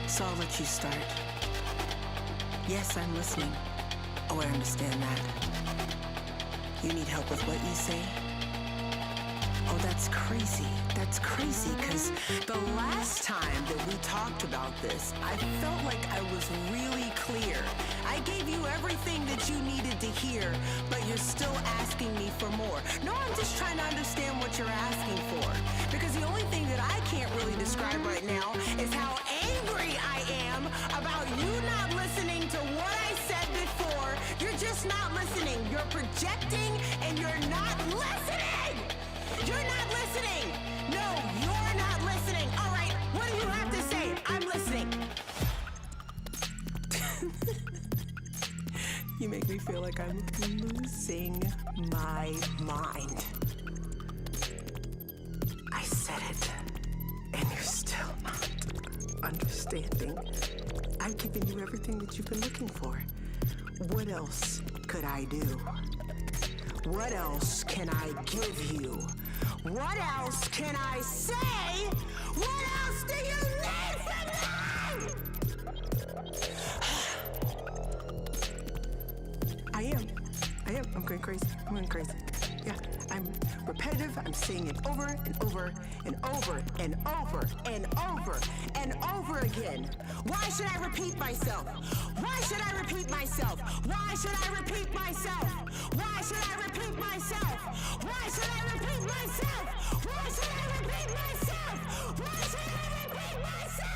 so I'll let you start. Yes, I'm listening. Oh, I understand that. You need help with what you say? Oh, that's crazy. That's crazy, because the last time that we talked about this, I felt like I was really clear. I gave you everything that you needed to hear, but you're still asking me for more. No, I'm just trying to understand what you're asking for. Because the only thing that I can't really describe right now is how angry I am about you not listening to what I said before. You're just not listening. You're projecting and you're not listening! You're not listening! No, you're not listening! All right, what do you have to say? I'm listening. You make me feel like I'm losing my mind. I said it, and you're still not understanding. I've given you everything that you've been looking for. What else could I do? What else can I give you? What else can I say? What else do you need from me? I am. I'm going crazy. Yeah, I'm repetitive. I'm saying it over and over and over and over and over and over again. Why should I repeat myself? Why should I repeat myself? Why should I repeat myself? Why should I repeat myself? Why should I repeat myself? Why should I repeat myself? Why should I repeat myself?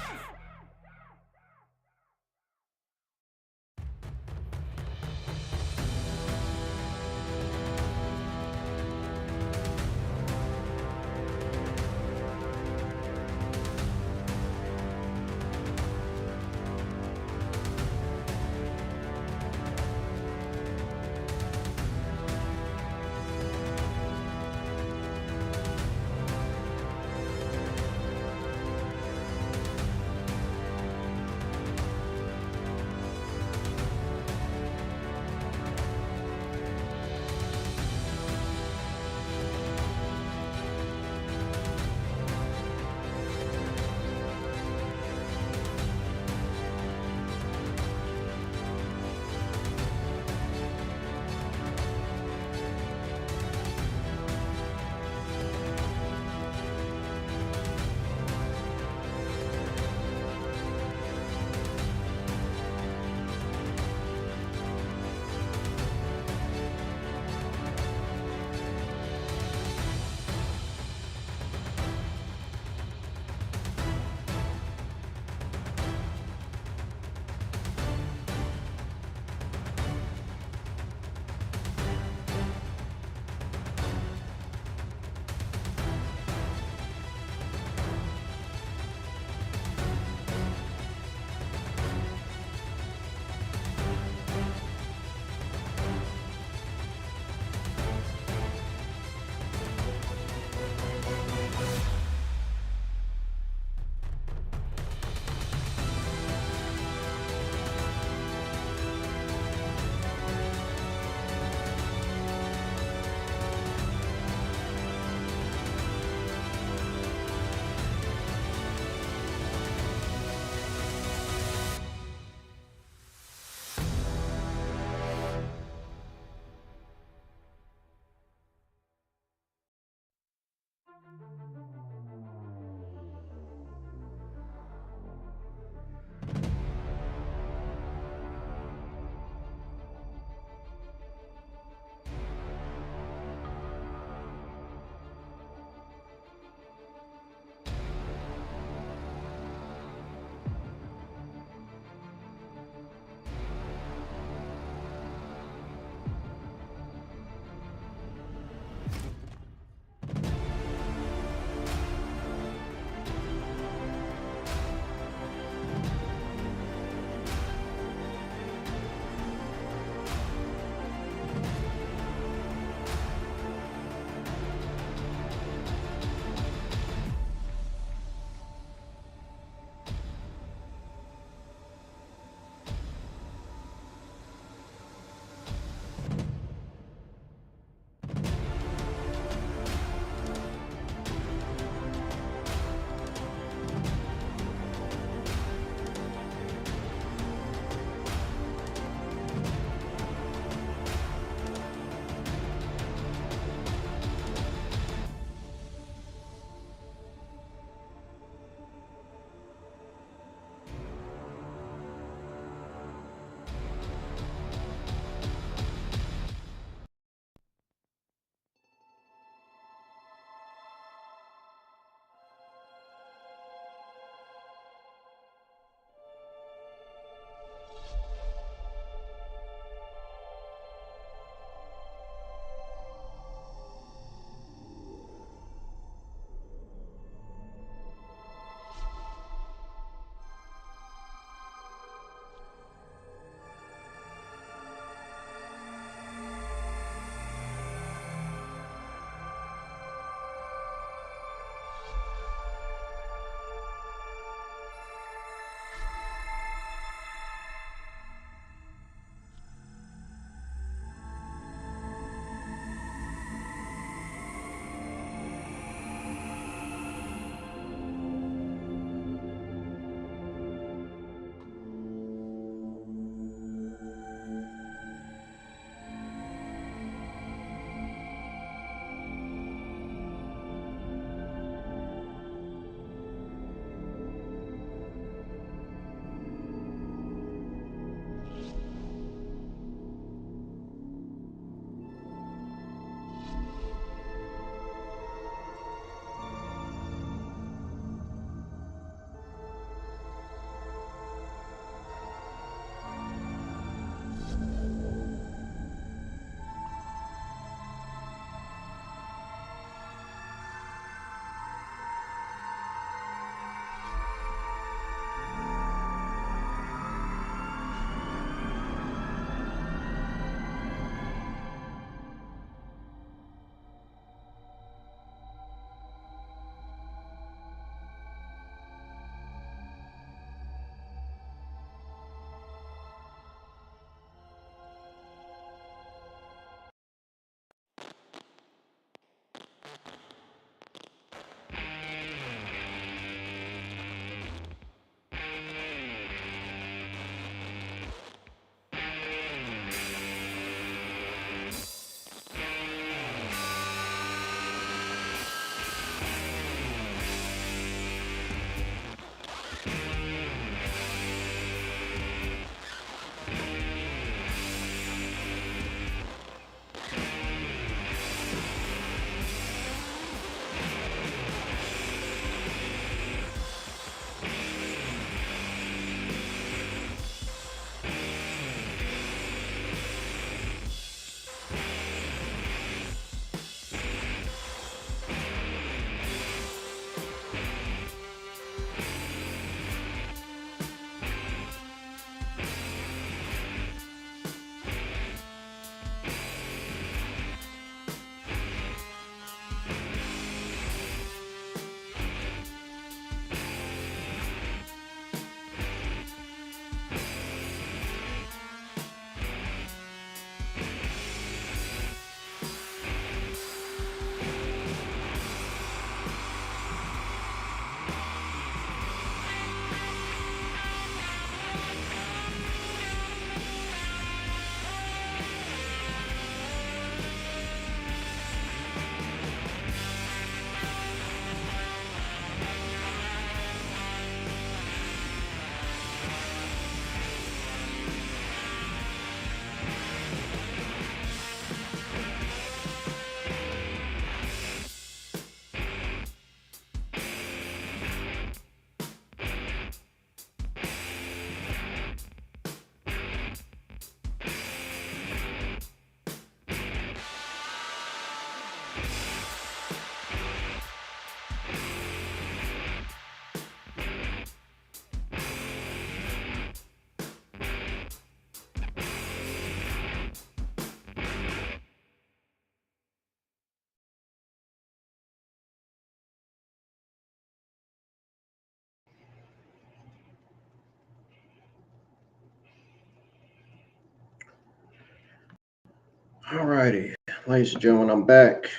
Alrighty, ladies and gentlemen, I'm back.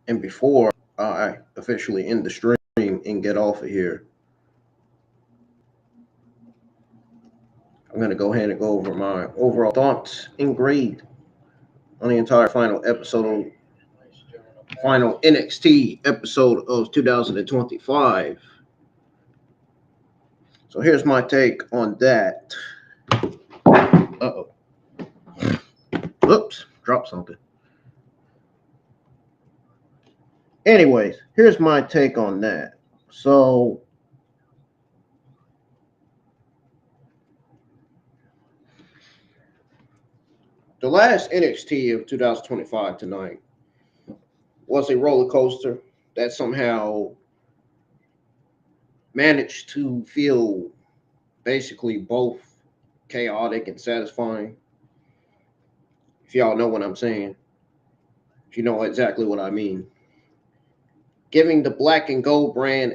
And before I officially end the stream and get off of here, I'm going to go ahead and go over my overall thoughts and grade on the entire final NXT episode of 2025. So here's my take on that. Uh-oh. Oops, dropped something. Anyways, here's my take on that. So the last NXT of 2025 tonight was a roller coaster that somehow managed to feel basically both chaotic and satisfying. If y'all know what I'm saying, if you know exactly what I mean. Giving the black and gold brand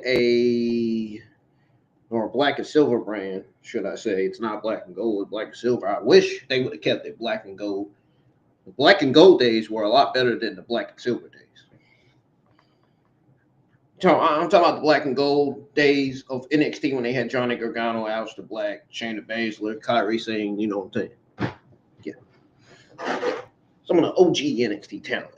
or black and silver brand, should I say. It's not black and gold, it's black and silver. I wish they would have kept it black and gold. The black and gold days were a lot better than the black and silver days. I'm talking about the black and gold days of NXT when they had Johnny Gargano, Aleister Black, Shayna Baszler, Kairi Sane, you know what I'm saying? Yeah. Some of the OG NXT talent.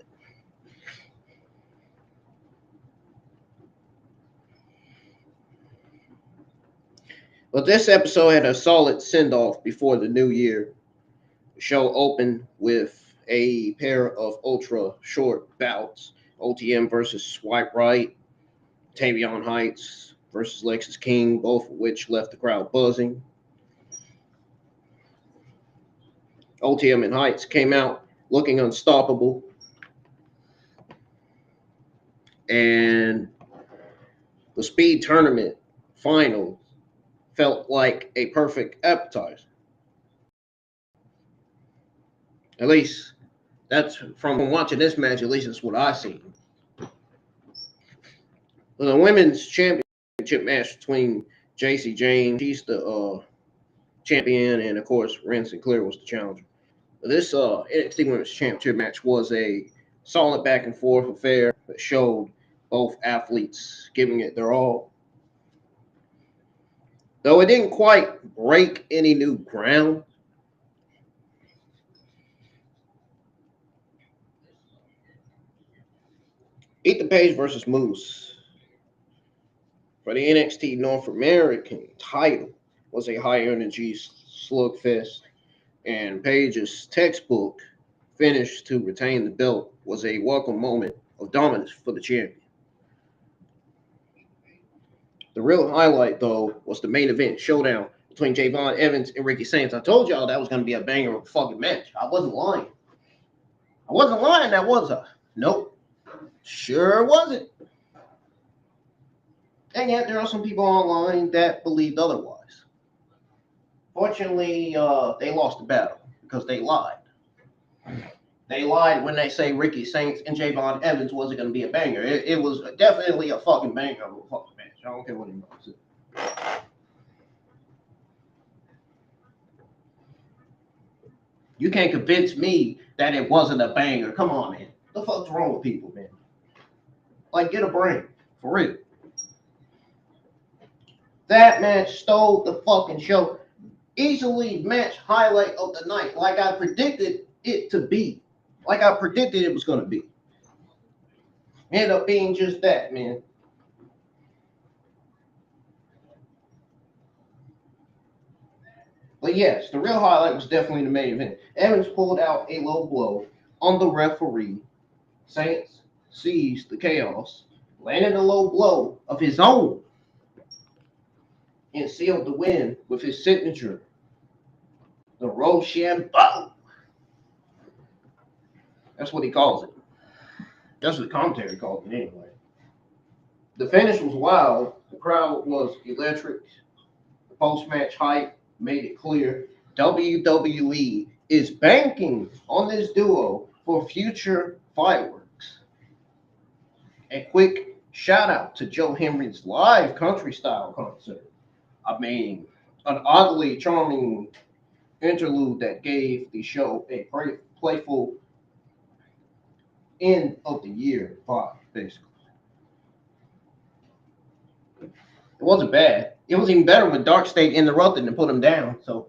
But this episode had a solid send-off before the new year. The show opened with a pair of ultra short bouts. OTM versus Swipe Right, Tavion Heights versus Lexis King, both of which left the crowd buzzing. OTM and Heights came out looking unstoppable. And the Speed Tournament final felt like a perfect appetizer. At least that's from watching this match, at least that's what I've seen. The women's championship match between Jacy, Jayne, she's the champion, and of course Wren Sinclair was the challenger. This NXT Women's Championship match was a solid back and forth affair that showed both athletes giving it their all. Though it didn't quite break any new ground. Ethan Page versus Moose for the NXT North American title was a high energy slugfest, and Page's textbook finish to retain the belt was a welcome moment of dominance for the champion. The real highlight, though, was the main event showdown between Javon Evans and Ricky Sainz. I told y'all that was going to be a banger of a fucking match. I wasn't lying. That was I? Nope. Sure wasn't. And yet there are some people online that believed otherwise. Fortunately, they lost the battle because they lied. They lied when they say Ricky Sainz and Javon Evans wasn't going to be a banger. It was definitely a fucking banger of a fucking match. I don't care what anybody says. You can't convince me that it wasn't a banger. Come on, man. What the fuck's wrong with people, man? Like, get a brain. For real. That match stole the fucking show. Easily match highlight of the night. Like I predicted it to be. Like I predicted it was going to be. Ended up being just that, man. But yes, the real highlight was definitely the main event. Evans pulled out a low blow on the referee. Saints seized the chaos, landed a low blow of his own, and sealed the win with his signature, the Rochambeau. That's what he calls it. That's what the commentary calls it anyway. The finish was wild. The crowd was electric. The post-match hype made it clear WWE is banking on this duo for future fireworks. A quick shout out to Joe Hendry's live country style concert. I mean, an oddly charming interlude that gave the show a playful end of the year vibe, basically. It wasn't bad. It was even better when DarkState interrupted and put him down. So,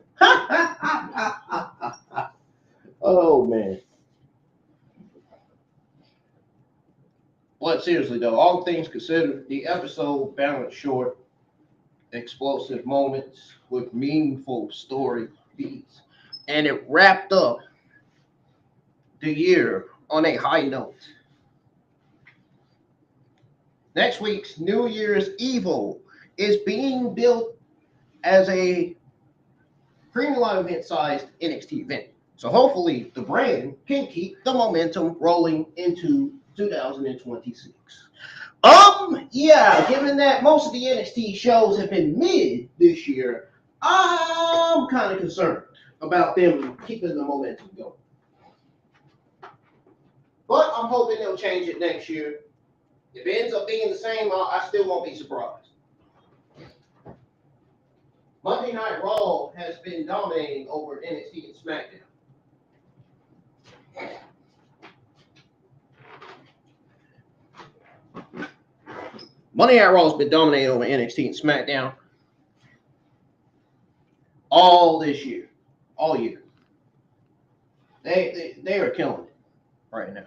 oh man. But seriously though, all things considered, the episode balanced short, explosive moments with meaningful story beats, and it wrapped up the year on a high note. Next week's New Year's Evil is being built as a premium live event sized NXT event. So hopefully the brand can keep the momentum rolling into 2026. Yeah, given that most of the NXT shows have been mid this year, I'm kind of concerned about them keeping the momentum going. But I'm hoping they'll change it next year. If it ends up being the same, I still won't be surprised. Monday Night Raw has been dominating over NXT and SmackDown. Monday Night Raw has been dominating over NXT and SmackDown all this year, all year. They are killing it right now.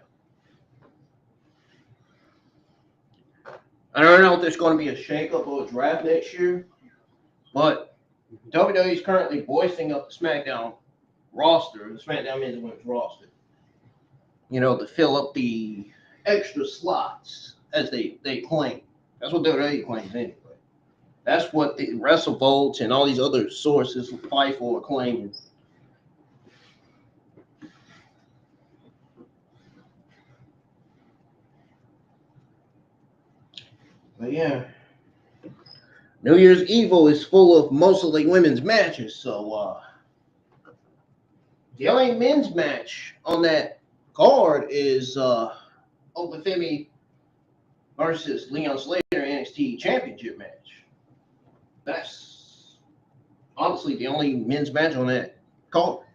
I don't know if there's going to be a shakeup or a draft next year, but WWE is currently voicing up the SmackDown roster, the SmackDown men's and women's roster. You know, to fill up the extra slots, as they claim. That's what WWE claims anyway. That's what the WrestleVotes and all these other sources fight for claiming. But yeah, New Year's Evil is full of mostly women's matches. So the only men's match on that card is Obafemi versus Leon Slater NXT Championship match. That's honestly the only men's match on that card.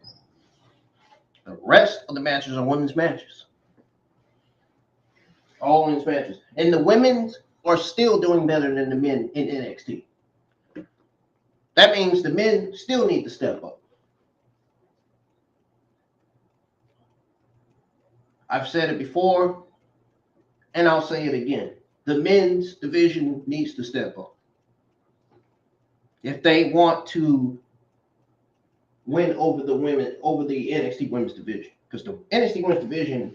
The rest of the matches are women's matches. All women's matches. And the women's are still doing better than the men in NXT. That means the men still need to step up. I've said it before, and I'll say it again. The men's division needs to step up. If they want to win over the women, over the NXT women's division. Because the NXT women's division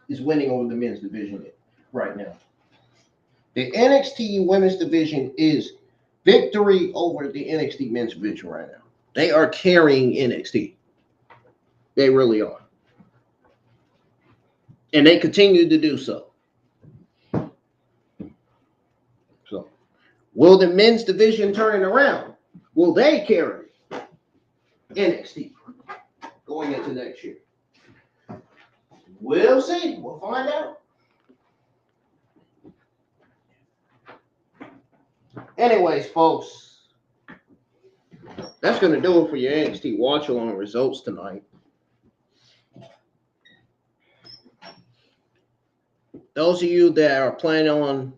is winning over the men's division right now. The NXT women's division is victory over the NXT men's division right now. They are carrying NXT. They really are. And they continue to do so. So, will the men's division turn it around? Will they carry NXT going into next year? We'll see. We'll find out. Anyways, folks, that's going to do it for your NXT watch-along results tonight. Those of you that are planning on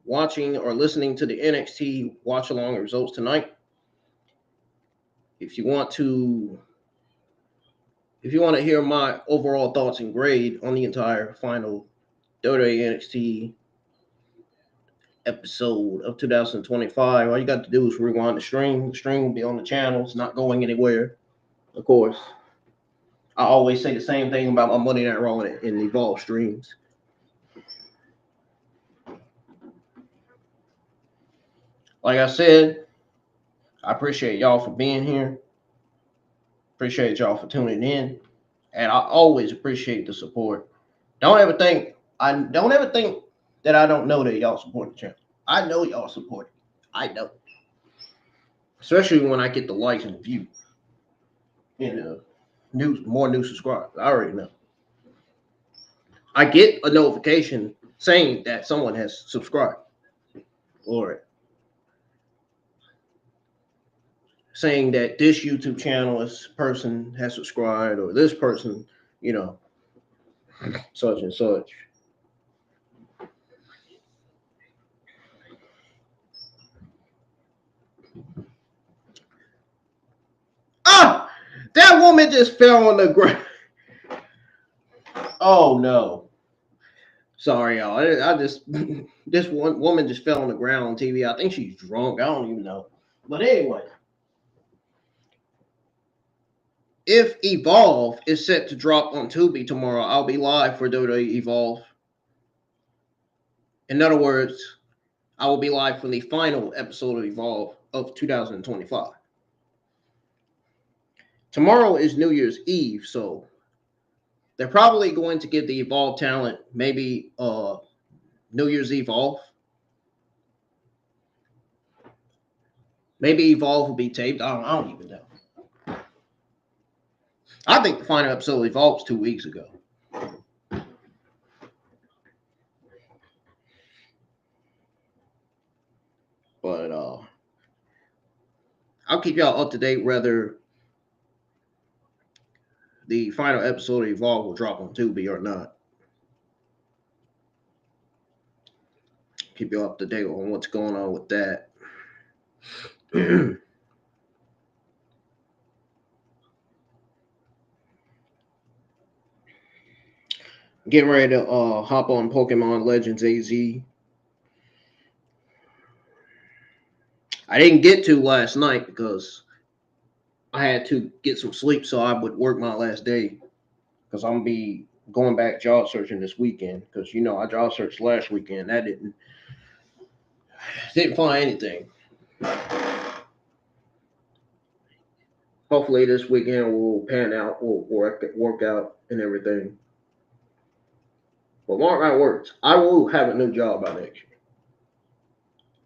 watching or listening to the NXT watch-along results tonight, if you want to hear my overall thoughts and grade on the entire final WWE NXT episode of 2025, all you got to do is rewind the stream. The stream will be on the channel. It's not going anywhere, of course. I always say the same thing about my Monday Night Raw and Evolve streams. Like I said, I appreciate y'all for being here. Appreciate y'all for tuning in. And I always appreciate the support. Don't ever think that I don't know that y'all support the channel. I know y'all support it. I know. Especially when I get the likes and views. And more new subscribers. I already know. I get a notification saying that someone has subscribed. Or saying that this YouTube channel, this person has subscribed, or this person, such and such. Ah, that woman just fell on the ground. Oh no. Sorry, y'all. I just this one woman just fell on the ground on TV. I think she's drunk. I don't even know. But anyway, if Evolve is set to drop on Tubi tomorrow, I'll be live for WWE Evolve. In other words, I will be live for the final episode of Evolve of 2025. Tomorrow is New Year's Eve, so they're probably going to give the Evolve talent maybe New Year's Eve off. Maybe Evolve will be taped. I don't even know. I think the final episode of Evolve was 2 weeks ago. But I'll keep y'all up to date whether the final episode of Evolve will drop on Tubi or not. Keep you up to date on what's going on with that. Getting ready to hop on Pokemon Legends AZ. I didn't get to last night because I had to get some sleep so I would work my last day. Because I'm going to be going back job searching this weekend. Because, I job searched last weekend. That didn't find anything. Hopefully this weekend will pan out, will work out and everything. But mark my words, I will have a new job by next year.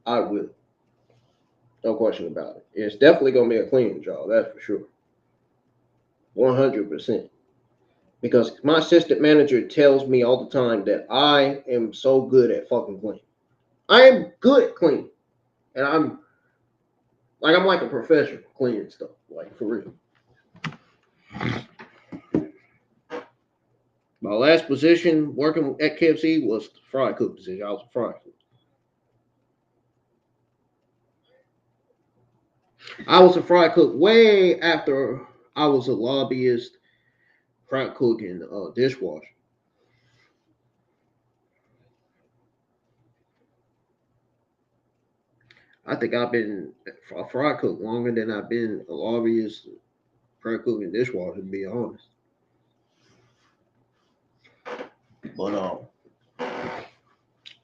I will. No question about it. It's definitely going to be a cleaning job, that's for sure. 100%. Because my assistant manager tells me all the time that I am so good at fucking cleaning. I am good at cleaning. And I'm like a professional cleaning stuff. Like, for real. My last position working at KFC was the fry cook position. I was a fry cook. I was a fry cook way after I was a lobbyist, fry cook, and dishwasher. I think I've been a fry cook longer than I've been a lobbyist, fry cook, and dishwasher, to be honest. But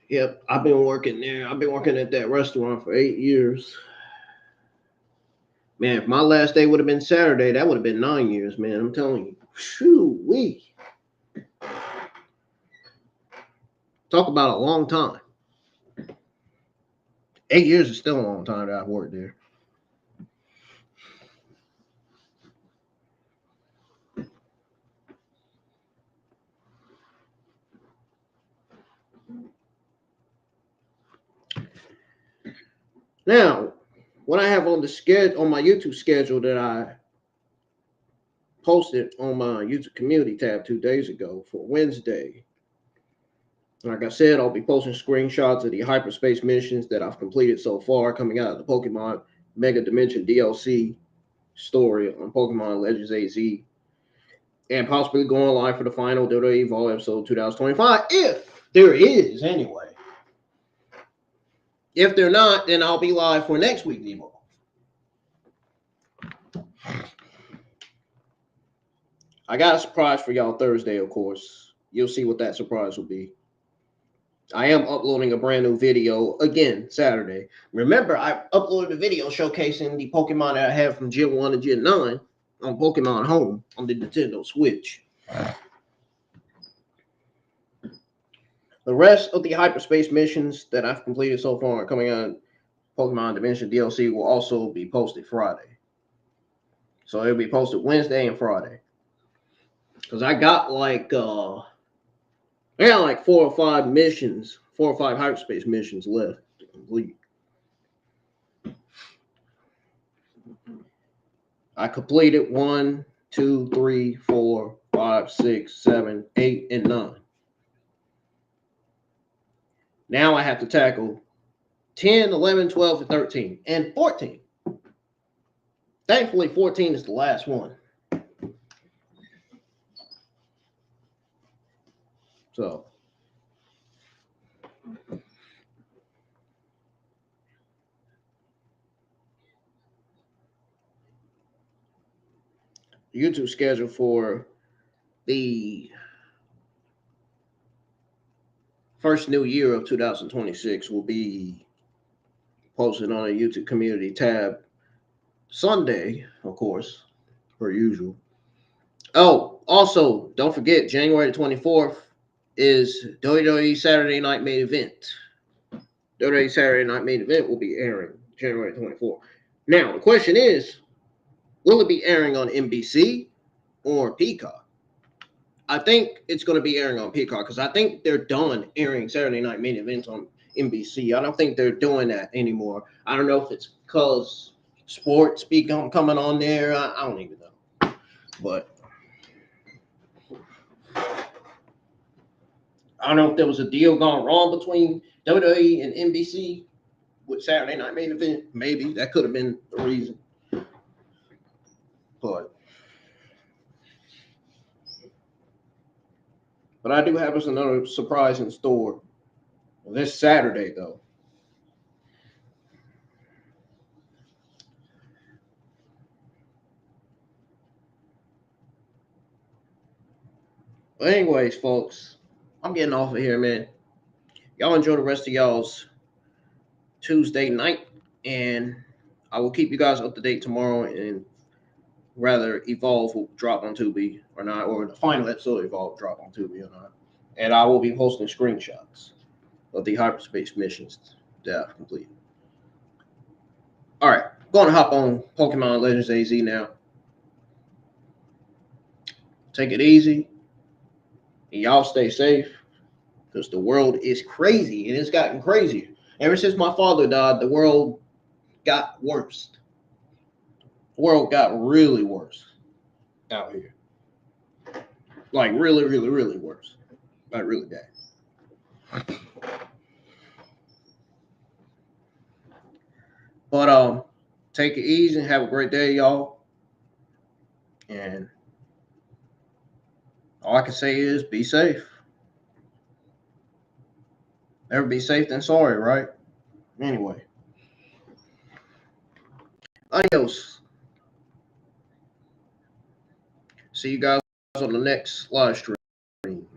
yep, I've been working there. I've been working at that restaurant for 8 years. Man, if my last day would have been Saturday, that would have been 9 years, man. I'm telling you. Shoo-wee. Talk about a long time. 8 years is still a long time that I've worked there. Now, what I have on the schedule, on my YouTube schedule that I posted on my YouTube community tab 2 days ago for Wednesday. Like I said, I'll be posting screenshots of the hyperspace missions that I've completed so far coming out of the Pokemon Mega Dimension DLC story on Pokemon Legends AZ. And possibly going live for the final WWE Evolve episode 2025, if there is anyway. If they're not, then I'll be live for next week's Evolve. I got a surprise for y'all Thursday, of course. You'll see what that surprise will be. I am uploading a brand new video again Saturday. Remember, I uploaded a video showcasing the Pokemon that I have from Gen 1 to Gen 9 on Pokemon Home on the Nintendo Switch. The rest of the hyperspace missions that I've completed so far coming on Pokemon Dimension DLC will also be posted Friday. So it'll be posted Wednesday and Friday. Because I got like 4 or 5 missions, 4 or 5 hyperspace missions left to complete. I completed 1, 2, 3, 4, 5, 6, 7, 8, and 9. Now I have to tackle 10, 11, 12, and 13, and 14. Thankfully, 14 is the last one. So, YouTube schedule for the first new year of 2026 will be posted on a YouTube community tab Sunday, of course, per usual. Oh, also, don't forget, January 24th is WWE Saturday Night Main Event. WWE Saturday Night Main Event will be airing January 24th. Now, the question is, will it be airing on NBC or Peacock? I think it's going to be airing on Peacock because I think they're done airing Saturday Night Main Events on NBC. I don't think they're doing that anymore. I don't know if it's because sports be coming on there. I don't even know. But I don't know if there was a deal gone wrong between WWE and NBC with Saturday Night Main Event. Maybe that could have been the reason. But I do have us another surprise in store this Saturday, though. But anyways, folks, I'm getting off of here, man. Y'all enjoy the rest of y'all's Tuesday night, and I will keep you guys up to date tomorrow, and rather Evolve will drop on Tubi or not, or the final episode of Evolve will drop on Tubi or not. And I will be posting screenshots of the hyperspace missions that I've completed. All right, going to hop on Pokemon Legends AZ now. Take it easy, and y'all stay safe, because the world is crazy, and it's gotten crazier. Ever since my father died, the world got worse. The world got really worse out here. Like really, really, really worse. Like really bad. But take it easy and have a great day, y'all. And all I can say is be safe. Never be safe than sorry, right? Anyway. Adios. See you guys on the next live stream.